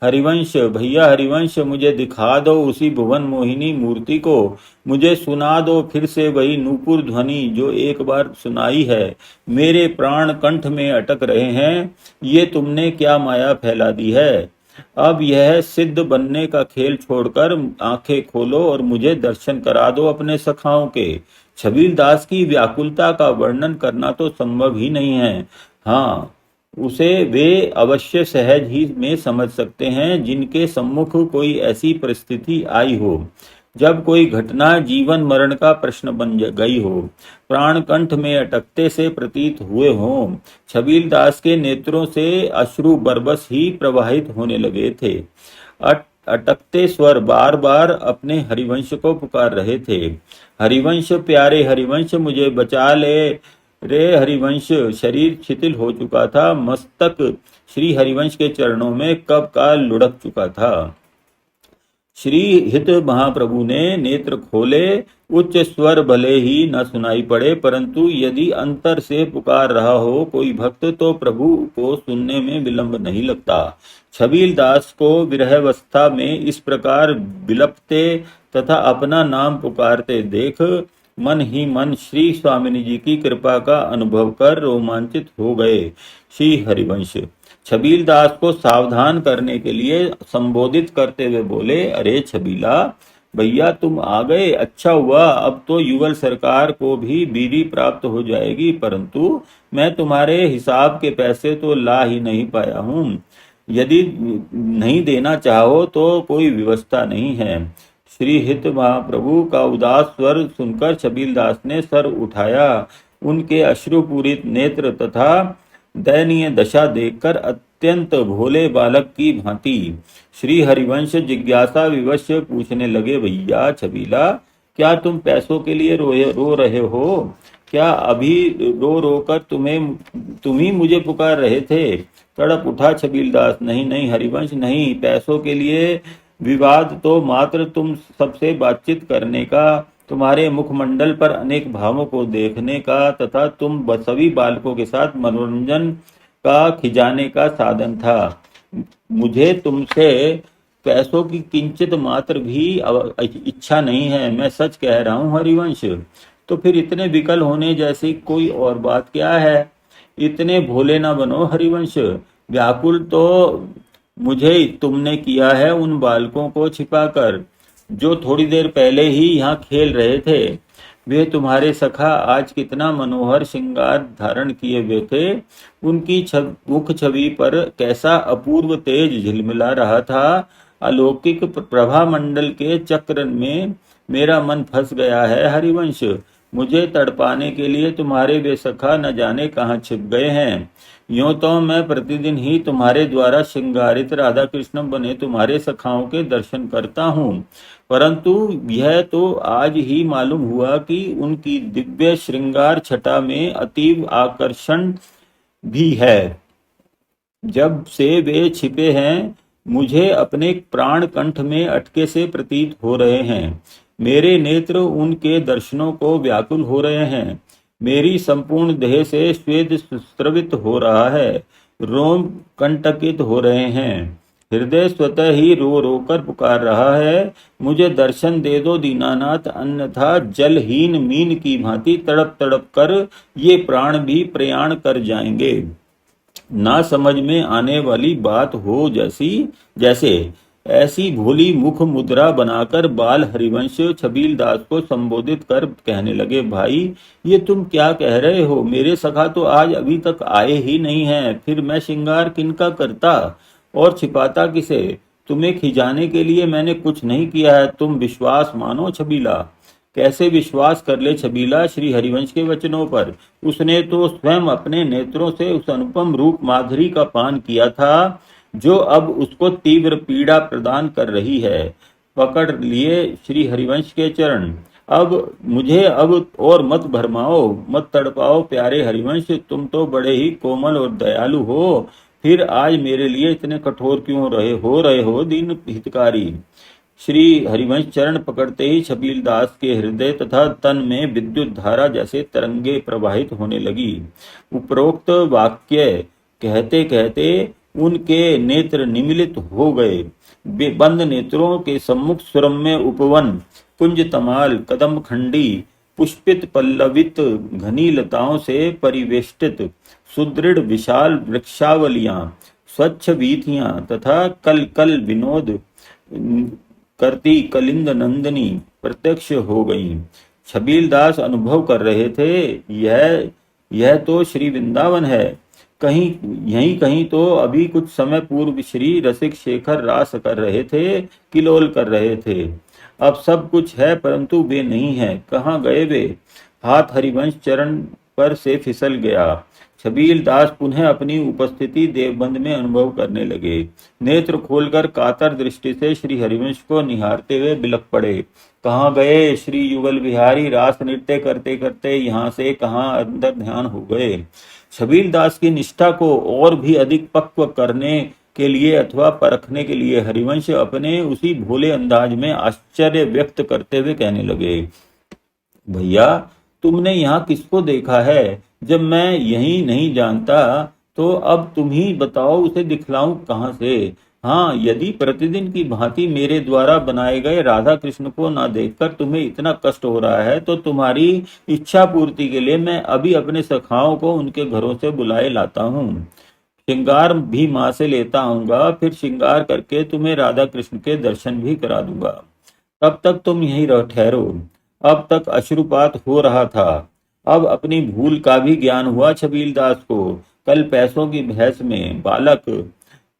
हरिवंश भैया हरिवंश, मुझे दिखा दो उसी भुवन मोहिनी मूर्ति को। मुझे सुना दो फिर से वही नूपुर ध्वनि जो एक बार सुनाई है। मेरे प्राण कंठ में अटक रहे हैं। ये तुमने क्या माया फैला दी है? अब यह सिद्ध बनने का खेल छोड़कर आंखें खोलो और मुझे दर्शन करा दो अपने सखाओं के। छबीलदास की व्याकुलता का वर्णन करना तो संभव ही नहीं है। हाँ, उसे वे अवश्य सहज ही में समझ सकते हैं जिनके सम्मुख कोई ऐसी परिस्थिति आई हो, जब कोई घटना जीवन मरण का प्रश्न बन गई हो, प्राण कंठ में अटकते से प्रतीत हुए हों। छबीलदास के नेत्रों से अश्रु बरबस ही प्रवाहित होने लगे थे। अटकते स्वर बार बार अपने हरिवंश को पुकार रहे थे। हरिवंश प्यारे हरिवंश, मुझे बचा ले रे हरिवंश। शरीर शिथिल हो चुका था। मस्तक श्री हरिवंश के चरणों में कब का लुढ़क चुका था। श्री हित महाप्रभु ने नेत्र खोले। उच्च स्वर भले ही न सुनाई पड़े, परंतु यदि अंतर से पुकार रहा हो कोई भक्त तो प्रभु को सुनने में विलंब नहीं लगता। छबीलदास को विरहावस्था में इस प्रकार विलपते तथा अपना नाम पुकारते देख मन ही मन श्री स्वामिनी जी की कृपा का अनुभव कर रोमांचित हो गए। श्री हरिवंश छबीलदास को सावधान करने के लिए संबोधित करते हुए बोले, अरे छबीला, भैया तुम आ गए, अच्छा हुआ, अब तो युगल सरकार को भी बीड़ी प्राप्त हो जाएगी, परंतु मैं तुम्हारे हिसाब के पैसे तो ला ही नहीं पाया हूँ। यदि नहीं देना चाहो तो कोई व्यवस्था नहीं है। श्री हित महाप्रभु का उदास स्वर सुनकर छबीलदास ने सर उठाया। उनके अश्रुपूरित नेत्र तथा दयनीय दशा देखकर अत्यंत भोले बालक की भांति श्री हरिवंश जिज्ञासा विवश पूछने लगे, भैया छबीला, क्या तुम पैसों के लिए रो रहे हो? क्या अभी रो रो कर तुम ही मुझे पुकार रहे थे? तड़प उठा छबीलदास, नहीं नहीं हरिवंश, नहीं, पैसों के लिए विवाद तो मात्र तुम सबसे बातचीत करने का, तुम्हारे मुखमंडल पर अनेक भावों को देखने का तथा तुम सभी बालकों के साथ मनोरंजन का खिजाने का साधन था। मुझे तुमसे पैसों की किंचित मात्र भी इच्छा नहीं है, मैं सच कह रहा हूँ हरिवंश। तो फिर इतने विकल होने जैसी कोई और बात क्या है? इतने भोले ना बनो हरिवंश। व्याकुल तो मुझे तुमने किया है उन बालकों को छिपाकर, जो थोड़ी देर पहले ही यहाँ खेल रहे थे। वे तुम्हारे सखा आज कितना मनोहर श्रृंगार धारण किए हुए थे। उनकी मुख छवि पर कैसा अपूर्व तेज झिलमिला रहा था। अलौकिक प्रभा मंडल के चक्र में मेरा मन फंस गया है हरिवंश। मुझे तड़पाने के लिए तुम्हारे वे सखा न जाने कहाँ छिप गए हैं। यूं तो मैं प्रतिदिन ही तुम्हारे द्वारा श्रृंगारित राधा कृष्ण बने तुम्हारे सखाओं के दर्शन करता हूँ, परंतु यह तो आज ही मालूम हुआ कि उनकी दिव्य श्रृंगार छटा में अतीव आकर्षण भी है। जब से वे छिपे हैं, मुझे अपने प्राण कंठ में अटके से प्रतीत हो रहे हैं। मेरे नेत्र उनके दर्शनों को व्याकुल हो रहे हैं। मेरी संपूर्ण देह से स्वेद स्रवित हो रहा है, रोम कंटकित हो रहे हैं, हृदय स्वतः ही रो रो कर पुकार रहा है, मुझे दर्शन दे दो दीनानाथ, अन्यथा जलहीन मीन की भांति तड़प तड़प कर ये प्राण भी प्रयाण कर जाएंगे। ना समझ में आने वाली बात हो जैसे ऐसी भोली मुख मुद्रा बनाकर बाल हरिवंश छबीलदास को संबोधित कर कहने लगे, भाई ये तुम क्या कह रहे हो? मेरे सखा तो आज अभी तक आए ही नहीं हैं, फिर मैं श्रृंगार किनका करता और छिपाता किसे? तुम्हें खिजाने के लिए मैंने कुछ नहीं किया है, तुम विश्वास मानो छबीला। कैसे विश्वास कर ले छबीला श्री हरिवंश के वचनों पर? उसने तो स्वयं अपने नेत्रों से उस अनुपम रूप माधुरी का पान किया था, जो अब उसको तीव्र पीड़ा प्रदान कर रही है। पकड़ लिए श्री हरिवंश के चरण। मुझे और मत भरमाओ, मत तड़पाओ प्यारे हरिवंश, तुम तो बड़े ही कोमल और दयालु हो, फिर आज मेरे लिए इतने कठोर क्यों रहे हो दीन हितकारी? श्री हरिवंश चरण पकड़ते ही छबीलदास के हृदय तथा तन में विद्युत धारा जैसे तरंगे प्रवाहित होने लगी। उपरोक्त वाक्य कहते कहते उनके नेत्र निमिलित हो गए। बंद नेत्रों के सम्मुख सुरम्य उपवन, कुंज तमाल, कदम खंडी, पुष्पित पल्लवित घनी लताओं से परिवेष्टित सुदृढ़ विशाल वृक्षावलियां, स्वच्छ वीथियां तथा कल कल विनोद करती कलिंद नंदिनी प्रत्यक्ष हो गईं। छबीलदास अनुभव कर रहे थे, यह तो श्री वृंदावन है। यहीं कहीं तो अभी कुछ समय पूर्व श्री रसिक शेखर रास कर रहे थे, किलोल कर रहे थे। अब सब कुछ है, परंतु वे नहीं है। कहाँ गए वे? हाथ हरिवंश चरण पर से फिसल गया। छबीलदास पुनः अपनी उपस्थिति देवबंद में अनुभव करने लगे। नेत्र खोलकर कातर दृष्टि से श्री हरिवंश को निहारते हुए बिलख पड़े। कहाँ गए श्री युगल बिहारी? रास नृत्य करते करते यहाँ से कहाँ अंदर ध्यान हो गए। छबीलदास की निष्ठा को और भी अधिक पक्व करने के लिए अथवा परखने के लिए हरिवंश अपने उसी भोले अंदाज में आश्चर्य व्यक्त करते हुए कहने लगे, भैया तुमने यहाँ किसको देखा है? जब मैं यही नहीं जानता तो अब तुम ही बताओ, उसे दिखलाऊं कहाँ से? हाँ, यदि प्रतिदिन की भांति मेरे द्वारा बनाए गए राधा कृष्ण को ना देखकर तुम्हें इतना कष्ट हो रहा है, तो तुम्हारी इच्छा पूर्ति के लिए मैं अभी अपने सखाओं को उनके घरों से बुलाए लाता हूँ। श्रृंगार भी माँ से लेता आऊंगा, फिर श्रृंगार करके तुम्हें राधा कृष्ण के दर्शन भी करा दूंगा। तब तक तुम यहीं रह ठहरो। अब तक अश्रुपात हो रहा था, अब अपनी भूल का भी ज्ञान हुआ छबीलदास को। कल पैसों की बहस में बालक,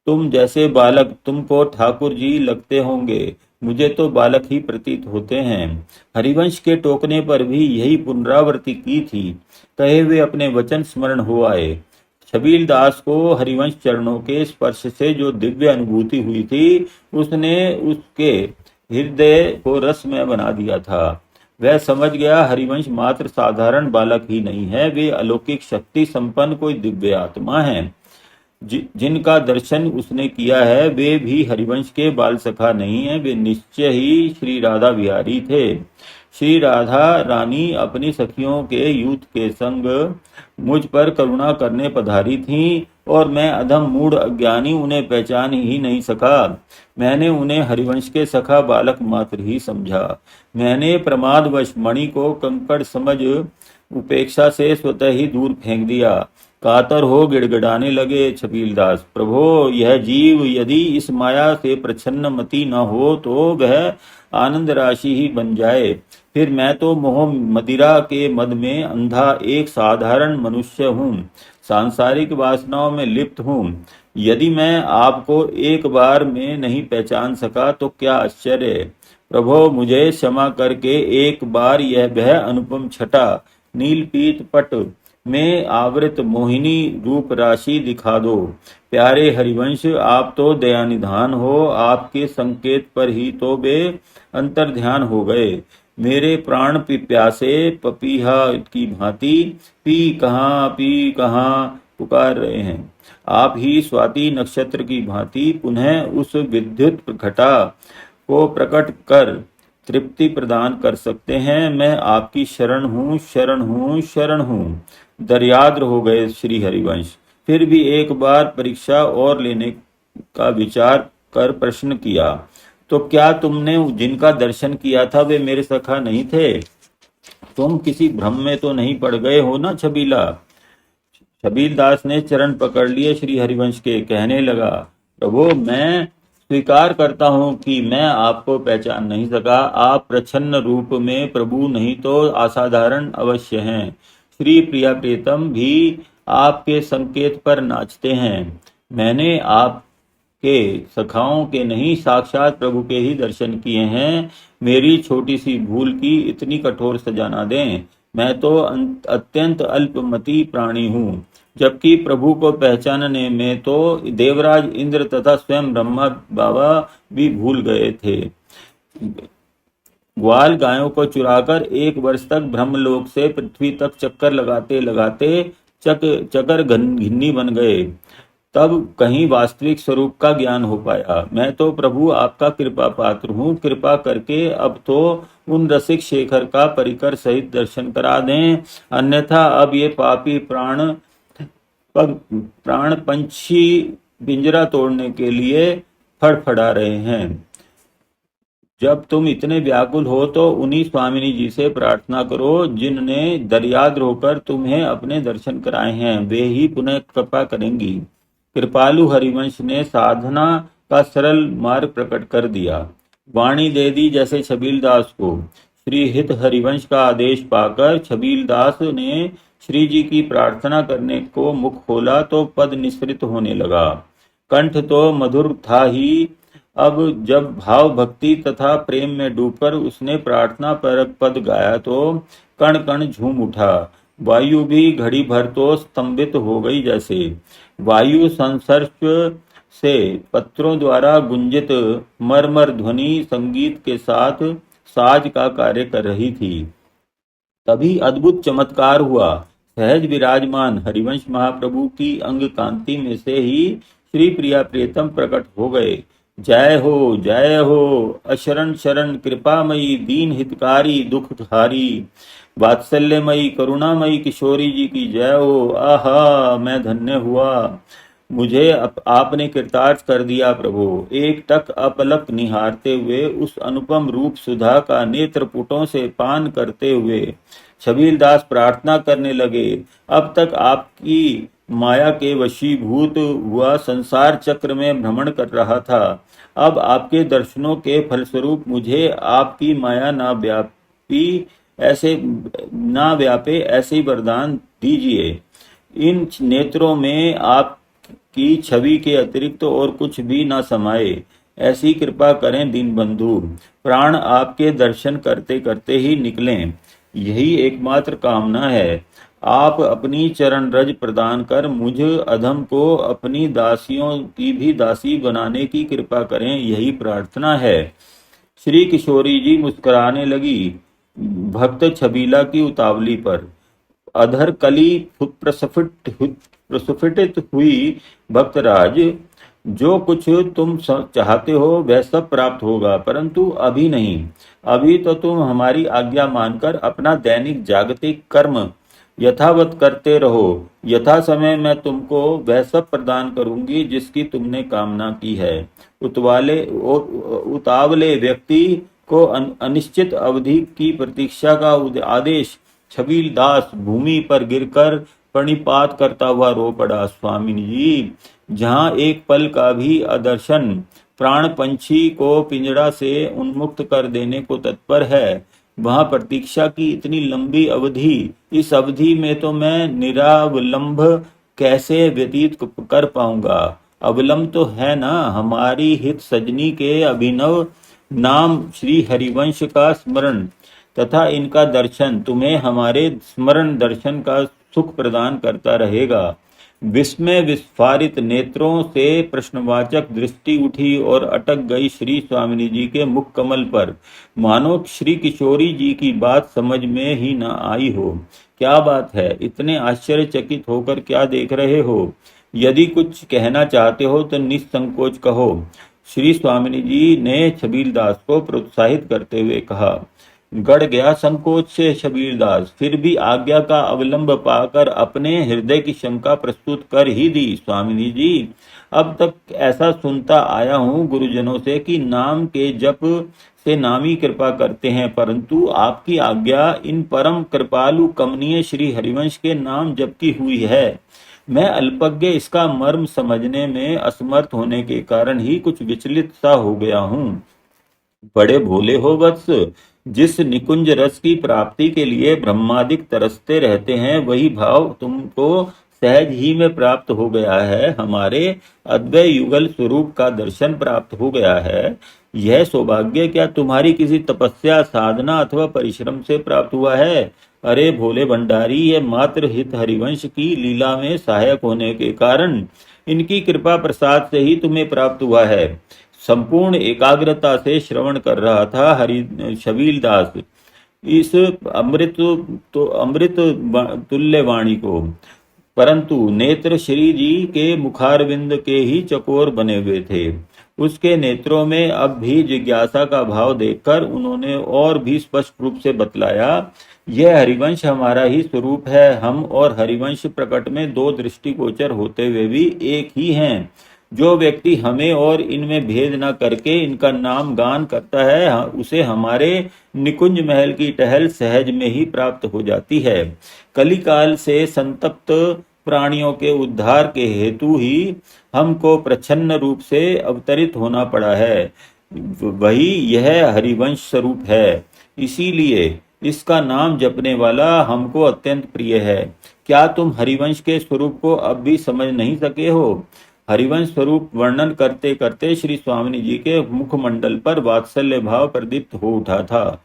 तुम जैसे बालक तुमको ठाकुर जी लगते होंगे, मुझे तो बालक ही प्रतीत होते हैं। हरिवंश के टोकने पर भी यही पुनरावृत्ति की थी। कहे हुए अपने वचन स्मरण हो आए। छबील दास को हरिवंश चरणों के स्पर्श से जो दिव्य अनुभूति हुई थी, उसने उसके हृदय को रसमय बना दिया था। वह समझ गया हरिवंश मात्र साधारण बालक ही नहीं है, वे अलौकिक शक्ति संपन्न कोई दिव्य आत्मा है। जिनका दर्शन उसने किया है वे भी हरिवंश के बाल सखा नहीं है, वे निश्चय ही श्री राधा बिहारी थे। श्री राधा रानी अपनी सखियों के यूथ के संग मुझ पर करुणा करने पधारी थीं, और मैं अधम मूढ़ अज्ञानी उन्हें पहचान ही नहीं सका। मैंने उन्हें हरिवंश के सखा बालक मात्र ही समझा। मैंने प्रमादवश मणि को कंकड़ समझ उपेक्षा से स्वतः ही दूर फेंक दिया। कातर हो गिड़गिड़ाने लगे छबीलदास, प्रभो यह जीव यदि इस माया से प्रच्छन्न मति न हो तो वह आनंद राशि ही बन जाए। फिर मैं तो मोह मदिरा के मद में अंधा एक साधारण मनुष्य हूँ, सांसारिक वासनाओं में लिप्त हूँ। यदि मैं आपको एक बार में नहीं पहचान सका तो क्या आश्चर्य। प्रभो मुझे क्षमा करके एक बार यह वह अनुपम छटा नील पीत पट में आवृत मोहिनी रूप राशि दिखा दो। प्यारे हरिवंश, आप तो दयानिधान हो, आपके संकेत पर ही तो वे अंतर ध्यान हो गए। मेरे प्राण पिप्यासे पपीहा की भांति पी कहाँ पुकार रहे हैं। आप ही स्वाति नक्षत्र की भांति पुनः उस विद्युत घटा को प्रकट कर तृप्ति प्रदान कर सकते हैं। मैं आपकी शरण हूँ, शरण हूँ, शरण हूँ। दर्याद्र हो गए श्री हरिवंश। फिर भी एक बार परीक्षा और लेने का विचार कर प्रश्न किया, तो क्या तुमने जिनका दर्शन किया था वे मेरे सखा नहीं थे? तुम किसी भ्रम में तो नहीं पड़ गए हो ना छबीला? छबील दास ने चरण पकड़ लिए श्री हरिवंश के, कहने लगा, प्रभु मैं स्वीकार करता हूँ कि मैं आपको पहचान नहीं सका। आप प्रच्छन्न रूप में प्रभु नहीं तो असाधारण अवश्य हैं। श्री प्रिया प्रीतम भी आपके संकेत पर नाचते हैं। मैंने आपके सखाओं के नहीं, साक्षात प्रभु के ही दर्शन किए हैं। मेरी छोटी सी भूल की इतनी कठोर सजा ना दें। मैं तो अत्यंत अल्पमति प्राणी हूँ, जबकि प्रभु को पहचानने में तो देवराज इंद्र तथा स्वयं ब्रह्मा बाबा भी भूल गए थे। ग्वाल गायों को चुराकर 1 वर्ष तक ब्रह्मलोक से पृथ्वी तक चक्कर लगाते लगाते चकर घिन्नी बन गए, तब कहीं वास्तविक स्वरूप का ज्ञान हो पाया। मैं तो प्रभु आपका कृपा पात्र हूँ, कृपा करके अब तो उन रसिक शेखर का परिकर सहित दर्शन करा दें, अन्यथा अब ये पापी प्राण पंछी पिंजरा तोड़ने के लिए फड़फड़ा रहे हैं। जब तुम इतने व्याकुल हो तो उन्हीं स्वामिनी जी से प्रार्थना करो जिनने दर्याद्र होकर तुम्हें अपने दर्शन कराए हैं, वे ही पुनः कृपा करेंगी। कृपालु हरिवंश ने साधना का सरल मार्ग प्रकट कर दिया। वाणी दे दी जैसे छबीलदास को। श्री हित हरिवंश का आदेश पाकर छबीलदास ने श्री जी की प्रार्थना करने को मुख खोला तो पद निःसृत होने लगा। कंठ तो मधुर था ही, अब जब भाव भक्ति तथा प्रेम में डूबकर उसने प्रार्थना परक पद गाया तो कण कण झूम उठा। वायु भी घड़ी भर तो स्तंभित हो गई, जैसे वायु संसर्ग से पत्रों द्वारा गुंजित मरमर ध्वनि संगीत के साथ साज का कार्य कर रही थी। तभी अद्भुत चमत्कार हुआ। सहज विराजमान हरिवंश महाप्रभु की अंग कांति में से ही श्री प्रिया प्रियतम प्रकट हो गए। जय हो अशरण शरण कृपामयी दीन हितकारी दुखहारी वात्सल्यमयी करुणामयी किशोरी जी की जय हो। आहा मैं धन्य हुआ, मुझे आपने कृतार्थ कर दिया प्रभु। एक टक अपलक निहारते हुए उस अनुपम रूप सुधा का नेत्रपुटों से पान करते हुए छबीलदास प्रार्थना करने लगे, अब तक आपकी माया के वशीभूत हुआ संसार चक्र में भ्रमण कर रहा था। अब आपके दर्शनों के फलस्वरूप मुझे आपकी माया ना व्यापे ऐसे ही वरदान दीजिए। इन नेत्रों में आपकी छवि के अतिरिक्त और कुछ भी ना समाये, ऐसी कृपा करें दीनबंधु। प्राण आपके दर्शन करते करते ही निकलें, यही एकमात्र कामना है। आप अपनी चरण रज प्रदान कर मुझ अधम को अपनी दासियों की भी दासी बनाने की कृपा करें, यही प्रार्थना है। श्री किशोरी जी मुस्कुराने लगी भक्त छबीला की उतावली पर। अधर कली प्रस्फुटित हुई भक्तराज, जो कुछ तुम चाहते हो वह सब प्राप्त होगा, परंतु अभी नहीं। अभी तो तुम हमारी आज्ञा मानकर अपना दैनिक जागतिक कर्म यथावत करते रहो। यथा समय मैं तुमको वह सब प्रदान करूंगी जिसकी तुमने कामना की है। उतावले व्यक्ति को अनिश्चित अवधि की प्रतीक्षा का आदेश। छबील दास भूमि पर गिरकर प्रणिपात करता हुआ रो पड़ा। स्वामी जी, जहाँ एक पल का भी अदर्शन प्राण पंछी को पिंजड़ा से उन्मुक्त कर देने को तत्पर है, वहां प्रतीक्षा की इतनी लंबी अवधि, इस अवधि में तो मैं निरावलंब कैसे व्यतीत कर पाऊंगा। अवलंब तो है ना हमारी हित सजनी के अभिनव नाम श्री हरिवंश का स्मरण तथा इनका दर्शन तुम्हें हमारे स्मरण दर्शन का सुख प्रदान करता रहेगा। विस्मय विस्फारित नेत्रों से प्रश्नवाचक दृष्टि उठी और अटक गई श्री स्वामिनी जी के मुख कमल पर, मानो श्री किशोरी जी की बात समझ में ही न आई हो। क्या बात है, इतने आश्चर्यचकित होकर क्या देख रहे हो? यदि कुछ कहना चाहते हो तो निसंकोच कहो। श्री स्वामिनी जी ने छबीलदास को प्रोत्साहित करते हुए कहा। गड़ गया संकोच से छबीलदास, फिर भी आज्ञा का अवलंब पाकर अपने हृदय की शंका प्रस्तुत कर ही दी। स्वामिनी जी, अब तक ऐसा सुनता आया हूँ गुरुजनों से कि नाम के जप से नामी कृपा करते हैं, परंतु आपकी आज्ञा इन परम कृपालु कमनीय श्री हरिवंश के नाम जप की हुई है। मैं अल्पज्ञ इसका मर्म समझने में असमर्थ होने के कारण ही कुछ विचलित सा हो गया हूँ। बड़े भोले हो वत्स, जिस निकुंज रस की प्राप्ति के लिए ब्रह्मादिक तरसते रहते हैं, वही भाव तुमको सहज ही में प्राप्त हो गया है। हमारे अद्वैय युगल स्वरूप का दर्शन प्राप्त हो गया है। यह सौभाग्य क्या तुम्हारी किसी तपस्या, साधना अथवा परिश्रम से प्राप्त हुआ है? अरे भोले भंडारी, यह मात्र हित हरिवंश की लीला में सहायक होने के कारण इनकी कृपा प्रसाद से ही तुम्हें प्राप्त हुआ है। संपूर्ण एकाग्रता से श्रवण कर रहा था छबील दास इस अमृत तुल्य वाणी को, परंतु नेत्र श्री जी के मुखारविंद के ही चकोर बने हुए थे। उसके नेत्रों में अब भी जिज्ञासा का भाव देखकर उन्होंने और भी स्पष्ट रूप से बतलाया, यह हरिवंश हमारा ही स्वरूप है। हम और हरिवंश प्रकट में दो दृष्टिगोचर होते हुए भी एक ही हैं। जो व्यक्ति हमें और इनमें भेद न करके इनका नाम गान करता है, उसे हमारे निकुंज महल की टहल सहज में ही प्राप्त हो जाती है। कलिकाल से संतप्त प्राणियों के उद्धार के हेतु ही हमको प्रच्छन्न रूप से अवतरित होना पड़ा है। वही यह हरिवंश स्वरूप है। इसीलिए इसका नाम जपने वाला हमको अत्यंत प्रिय है। क्या तुम हरिवंश के स्वरूप को अब भी समझ नहीं सके हो? हरिवंश स्वरूप वर्णन करते करते श्री स्वामिनी जी के मुखमंडल पर वात्सल्य भाव प्रदीप्त हो उठा था।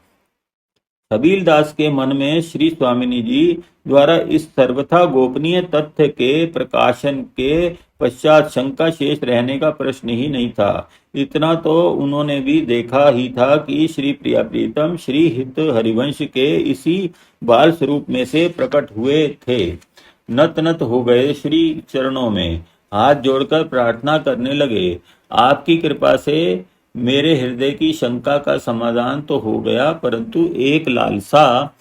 छबील दास के मन में श्री स्वामिनी जी द्वारा इस सर्वथा गोपनीय तथ्य के प्रकाशन के पश्चात शंका शेष रहने का प्रश्न ही नहीं था। इतना तो उन्होंने भी देखा ही था कि श्री प्रिया प्रीतम श्री हित हरिवंश के इसी बाल स्वरूप में से प्रकट हुए थे। नत नत हो गए श्री चरणों में, हाथ जोड़कर प्रार्थना करने लगे। आपकी कृपा से मेरे हृदय की शंका का समाधान तो हो गया, परंतु एक लालसा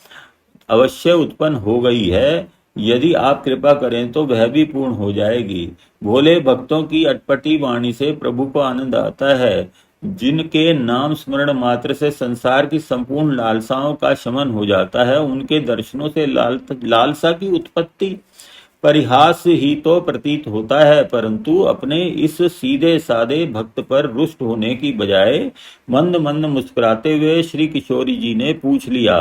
अवश्य उत्पन्न हो गई है। यदि आप कृपा करें तो वह भी पूर्ण हो जाएगी। भोले भक्तों की अटपटी वाणी से प्रभु को आनंद आता है। जिनके नाम स्मरण मात्र से संसार की संपूर्ण लालसाओं का शमन हो जाता है, उनके दर्शनों से लालसा की उत्पत्ति परिहास ही तो प्रतीत होता है, परंतु अपने इस सीधे सादे भक्त पर रुष्ट होने की बजाय मंद मंद मुस्कुराते हुए श्री किशोरी जी ने पूछ लिया,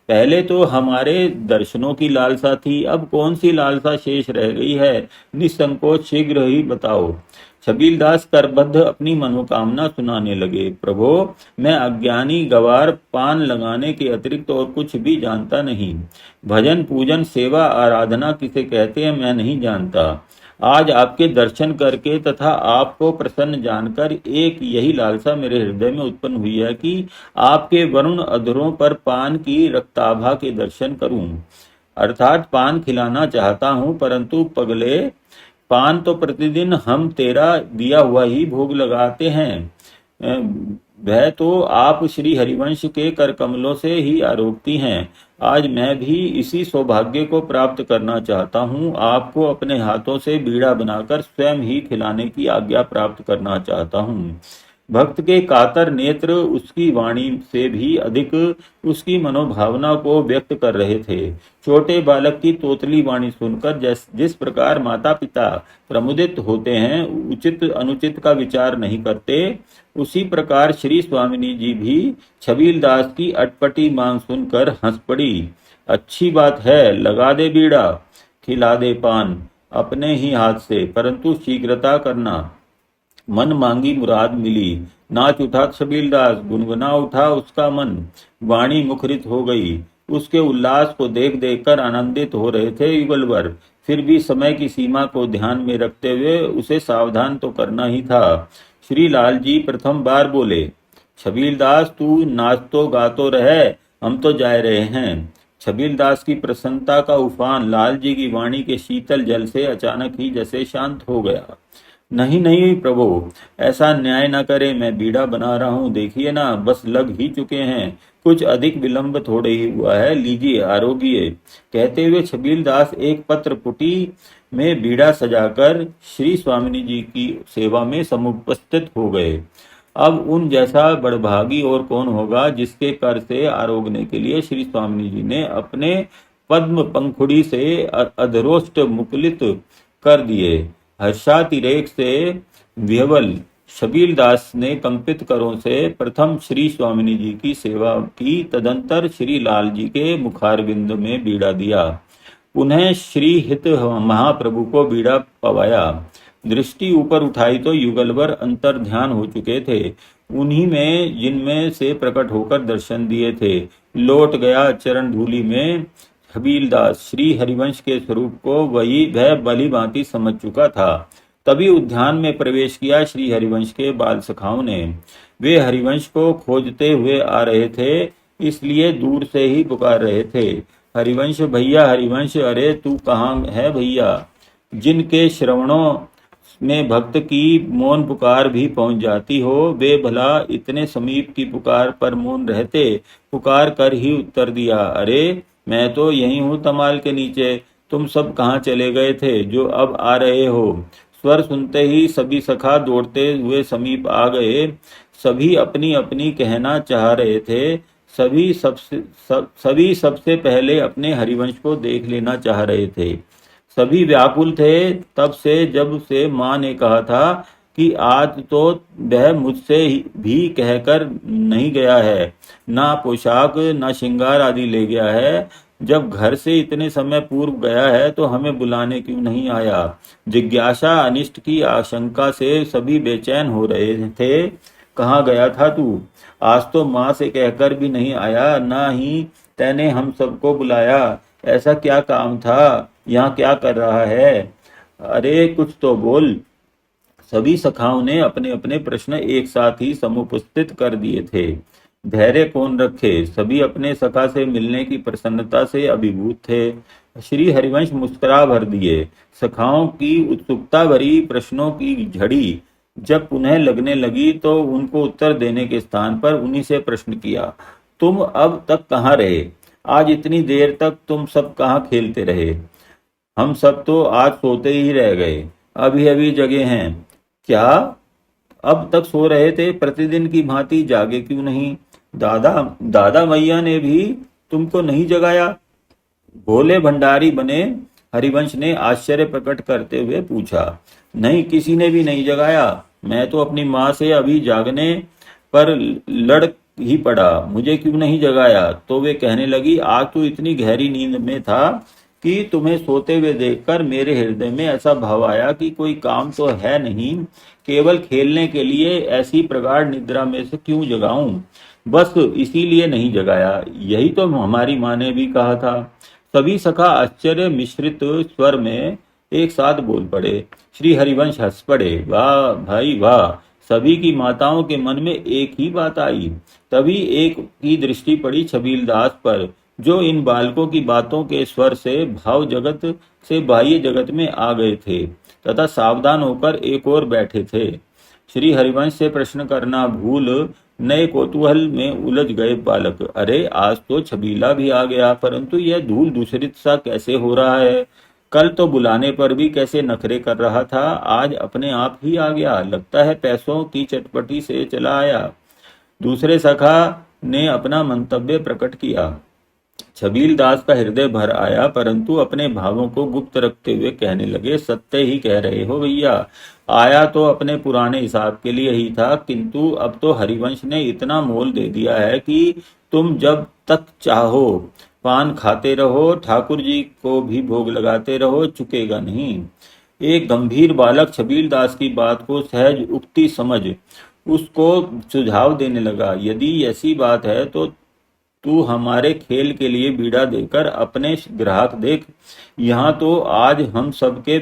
पहले तो हमारे दर्शनों की लालसा थी, अब कौन सी लालसा शेष रह गई है? निसंकोच शीघ्र ही बताओ। छबीलदास करबद्ध अपनी मनोकामना सुनाने लगे। प्रभो, मैं अज्ञानी गवार पान लगाने के अतिरिक्त और कुछ भी जानता नहीं। भजन पूजन सेवा आराधना किसे कहते हैं मैं नहीं जानता। आज आपके दर्शन करके तथा आपको प्रसन्न जानकर एक यही लालसा मेरे हृदय में उत्पन्न हुई है कि आपके वरुण अधरों पर पान की रक्ताभा के दर्शन करूं। अर्थात पान खिलाना चाहता हूं, परंतु पगले, पान तो प्रतिदिन हम तेरा दिया हुआ ही भोग लगाते हैं। वह तो आप श्री हरिवंश के कर कमलों से ही आरोपती हैं। आज मैं भी इसी सौभाग्य को प्राप्त करना चाहता हूँ। आपको अपने हाथों से बीड़ा बनाकर स्वयं ही खिलाने की आज्ञा प्राप्त करना चाहता हूँ। भक्त के कातर नेत्र उसकी वाणी से भी अधिक उसकी मनोभावना को व्यक्त कर रहे थे। छोटे बालक की तोतली वाणी सुनकर जिस प्रकार माता पिता प्रमुदित होते हैं, उचित अनुचित का विचार नहीं करते, उसी प्रकार श्री स्वामिनी जी भी छबीलदास की अटपटी मांग सुनकर हंस पड़ी। अच्छी बात है, लगा दे बीड़ा, खिला दे पान अपने ही हाथ से, परंतु शीघ्रता करना। मन मांगी मुराद मिली। नाच उठा छबीलदास, गुनगुना उठा उसका मन। वाणी मुखरित हो गई। उसके उल्लास को देख देख कर आनंदित हो रहे थे युगलवर। फिर भी समय की सीमा को ध्यान में रखते हुए उसे सावधान तो करना ही था। श्री लाल जी प्रथम बार बोले, छबीलदास तू नाच तो गा तो रहे, हम तो जा रहे हैं। छबीलदास की प्रसन्नता का उफान लाल जी की वाणी के शीतल जल से अचानक ही जैसे शांत हो गया। नहीं नहीं प्रभु, ऐसा न्याय न करे, मैं बीड़ा बना रहा हूँ, देखिए ना, बस लग ही चुके हैं, कुछ अधिक विलंब थोड़े ही हुआ है, लीजिए आरोगिए। कहते हुए छबीलदास एक पत्र पुटी में बीड़ा सजाकर श्री स्वामिनी जी की सेवा में समुपस्थित हो गए। अब उन जैसा बड़भागी और कौन होगा जिसके कर से आरोगने के लिए श्री स्वामिनी जी ने अपने पद्म पंखुड़ी से अधरोष्ट मुकुलित कर दिए। हर्षातिरेक से विह्वल छबीलदास ने कंपित करों से प्रथम श्री स्वामिनी जी की सेवा की, तदंतर श्री लाल जी के मुखारविंद में बीड़ा दिया। पुनः श्री हित महाप्रभु को बीड़ा पवाया। दृष्टि ऊपर उठाई तो युगलवर अंतर ध्यान हो चुके थे। उन्हीं में जिनमें से प्रकट होकर दर्शन दिए थे। लौट गया चरण धूलि में छबीलदास। श्री हरिवंश के स्वरूप को वही वह भली भांति समझ चुका था। तभी उद्यान में प्रवेश किया श्री हरिवंश के बाल सखाओं ने। वे हरिवंश को खोजते हुए आ रहे थे, इसलिए दूर से ही पुकार रहे थे, हरिवंश भैया, हरिवंश, अरे तू कहाँ है भैया। जिनके श्रवणों में भक्त की मौन पुकार भी पहुंच जाती हो, वे भला इतने समीप की पुकार पर मौन रहते। पुकार कर ही उत्तर दिया, अरे मैं तो यही हूँ तमाल के नीचे, तुम सब कहाँ चले गए थे जो अब आ रहे हो। स्वर सुनते ही सभी सखा दौड़ते हुए समीप आ गए। सभी अपनी अपनी कहना चाह रहे थे। सभी सबसे पहले अपने हरिवंश को देख लेना चाह रहे थे। सभी व्याकुल थे तब से जब से माँ ने कहा था कि आज तो वह मुझसे भी कहकर नहीं गया है, ना पोशाक ना श्रृंगार आदि ले गया है। जब घर से इतने समय पूर्व गया है तो हमें बुलाने क्यों नहीं आया। जिज्ञासा अनिष्ट की आशंका से सभी बेचैन हो रहे थे। कहाँ गया था तू? आज तो माँ से कहकर भी नहीं आया, ना ही तैने हम सबको बुलाया। ऐसा क्या काम था? यहाँ क्या कर रहा है? अरे कुछ तो बोल। सभी सखाओं ने अपने अपने प्रश्न एक साथ ही समुपस्थित कर दिए थे। धैर्य कौन रखे, सभी अपने सखा से मिलने की प्रसन्नता से अभिभूत थे। श्री हरिवंश मुस्कुरा भर दिए। सखाओं की उत्सुकता भरी प्रश्नों की झड़ी जब पुनः लगने लगी तो उनको उत्तर देने के स्थान पर उन्हीं से प्रश्न किया, तुम अब तक कहाँ रहे? आज इतनी देर तक तुम सब कहाँ खेलते रहे? हम सब तो आज सोते ही रह गए, अभी अभी जगे हैं। क्या अब तक सो रहे थे? प्रतिदिन की भांति जागे क्यों नहीं? दादा मैया ने भी तुमको नहीं जगाया? भोले भंडारी बने हरिवंश ने आश्चर्य प्रकट करते हुए पूछा। नहीं, किसी ने भी नहीं जगाया। मैं तो अपनी माँ से अभी जागने पर लड़ ही पड़ा, मुझे क्यों नहीं जगाया? तो वे कहने लगी, आज तो इतनी गहरी नींद में था कि तुम्हें सोते हुए देखकर मेरे हृदय में ऐसा भाव आया कि कोई काम तो है नहीं, केवल खेलने के लिए ऐसी प्रगाढ़ निद्रा में से क्यों जगाऊं? बस इसीलिए नहीं जगाया। यही तो हमारी माँ ने भी कहा था। सभी सखा आश्चर्य मिश्रित स्वर में एक साथ बोल पड़े। श्री हरिवंश हंस पड़े। वाह भाई वाह! सभी की माताओं के मन में एक ही बात आई। तभी एक की दृष्टि पड़ी छबीलदास पर, जो इन बालकों की बातों के स्वर से भाव जगत से बाह्य जगत में आ गए थे तथा सावधान होकर एक ओर बैठे थे। श्री हरिवंश से प्रश्न करना भूल नए कौतूहल में उलझ गए बालक। अरे, आज तो छबीला भी आ गया, परंतु यह धूल दूषरित सा कैसे हो रहा है? कल तो बुलाने पर भी कैसे नखरे कर रहा था, आज अपने आप ही आ गया। लगता है पैसों की चटपटी से चला आया। दूसरे सखा ने अपना मंतव्य प्रकट किया। छबील दास का हृदय भर आया, परंतु अपने भावों को गुप्त रखते हुए कहने लगे, सत्य ही कह रहे हो भैया। आया तो अपने पुराने हिसाब के लिए ही था, किंतु अब तो हरिवंश ने इतना मोल दे दिया है कि तुम जब तक चाहो पान खाते रहो, ठाकुर जी को भी भोग लगाते रहो, चुकेगा नहीं। एक गंभीर बालक छबील दास की बात को सहज उक्ति समझ उसको सुझाव देने लगा। यदि ऐसी बात है तो तू हमारे खेल के लिए बीड़ा देकर अपने ग्राहक देख। यहाँ तो आज हम सबके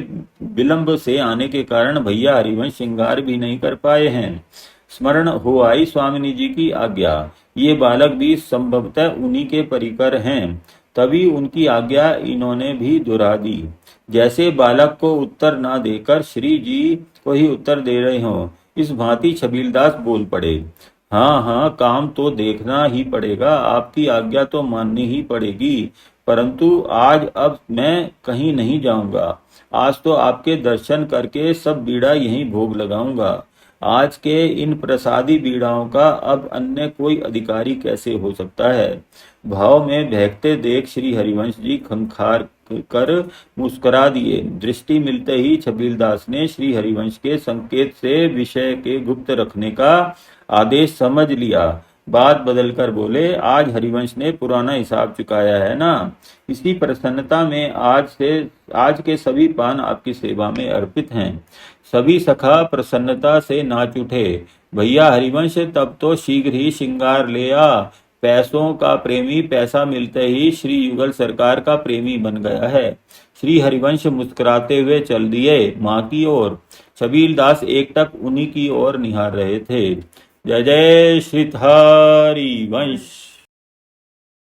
विलंब से आने के कारण भैया हरिवंश श्रृंगार भी नहीं कर पाए हैं। स्मरण हो आई स्वामिनी जी की आज्ञा। ये बालक भी संभवतः उन्हीं के परिकर हैं, तभी उनकी आज्ञा इन्होंने भी दुहरा दी। जैसे बालक को उत्तर ना देकर श्री जी को ही उत्तर दे रहे हो, इस भांति छबीलदास बोल पड़े। हाँ हाँ, काम तो देखना ही पड़ेगा, आपकी आज्ञा तो माननी ही पड़ेगी, परंतु आज अब मैं कहीं नहीं जाऊंगा। आज तो आपके दर्शन करके सब बीड़ा यहीं भोग लगाऊंगा। आज के इन प्रसादी बीड़ाओं का अब अन्य कोई अधिकारी कैसे हो सकता है? भाव में बहकते देख श्री हरिवंश जी खंखार कर मुस्कुरा दिए। दृष्टि मिलते ही छबीलदास ने श्री हरिवंश के संकेत से विषय के गुप्त रखने का आदेश समझ लिया। बात बदलकर बोले, आज हरिवंश ने पुराना हिसाब चुकाया है ना? इसी प्रसन्नता में आज के सभी पान आपकी सेवा में अर्पित हैं। सभी सखा प्रसन्नता से नाच उठे। भैया हरिवंश तब तो शीघ्र ही श्रृंगार ले आ। पैसों का प्रेमी पैसा मिलते ही श्री युगल सरकार का प्रेमी बन गया है। श्री हरिवंश मुस्कुराते हुए चल दिए माँ की ओर। छबीलदास एकटक उन्हीं की ओर निहार रहे थे। जय जय श्री हरिवंश।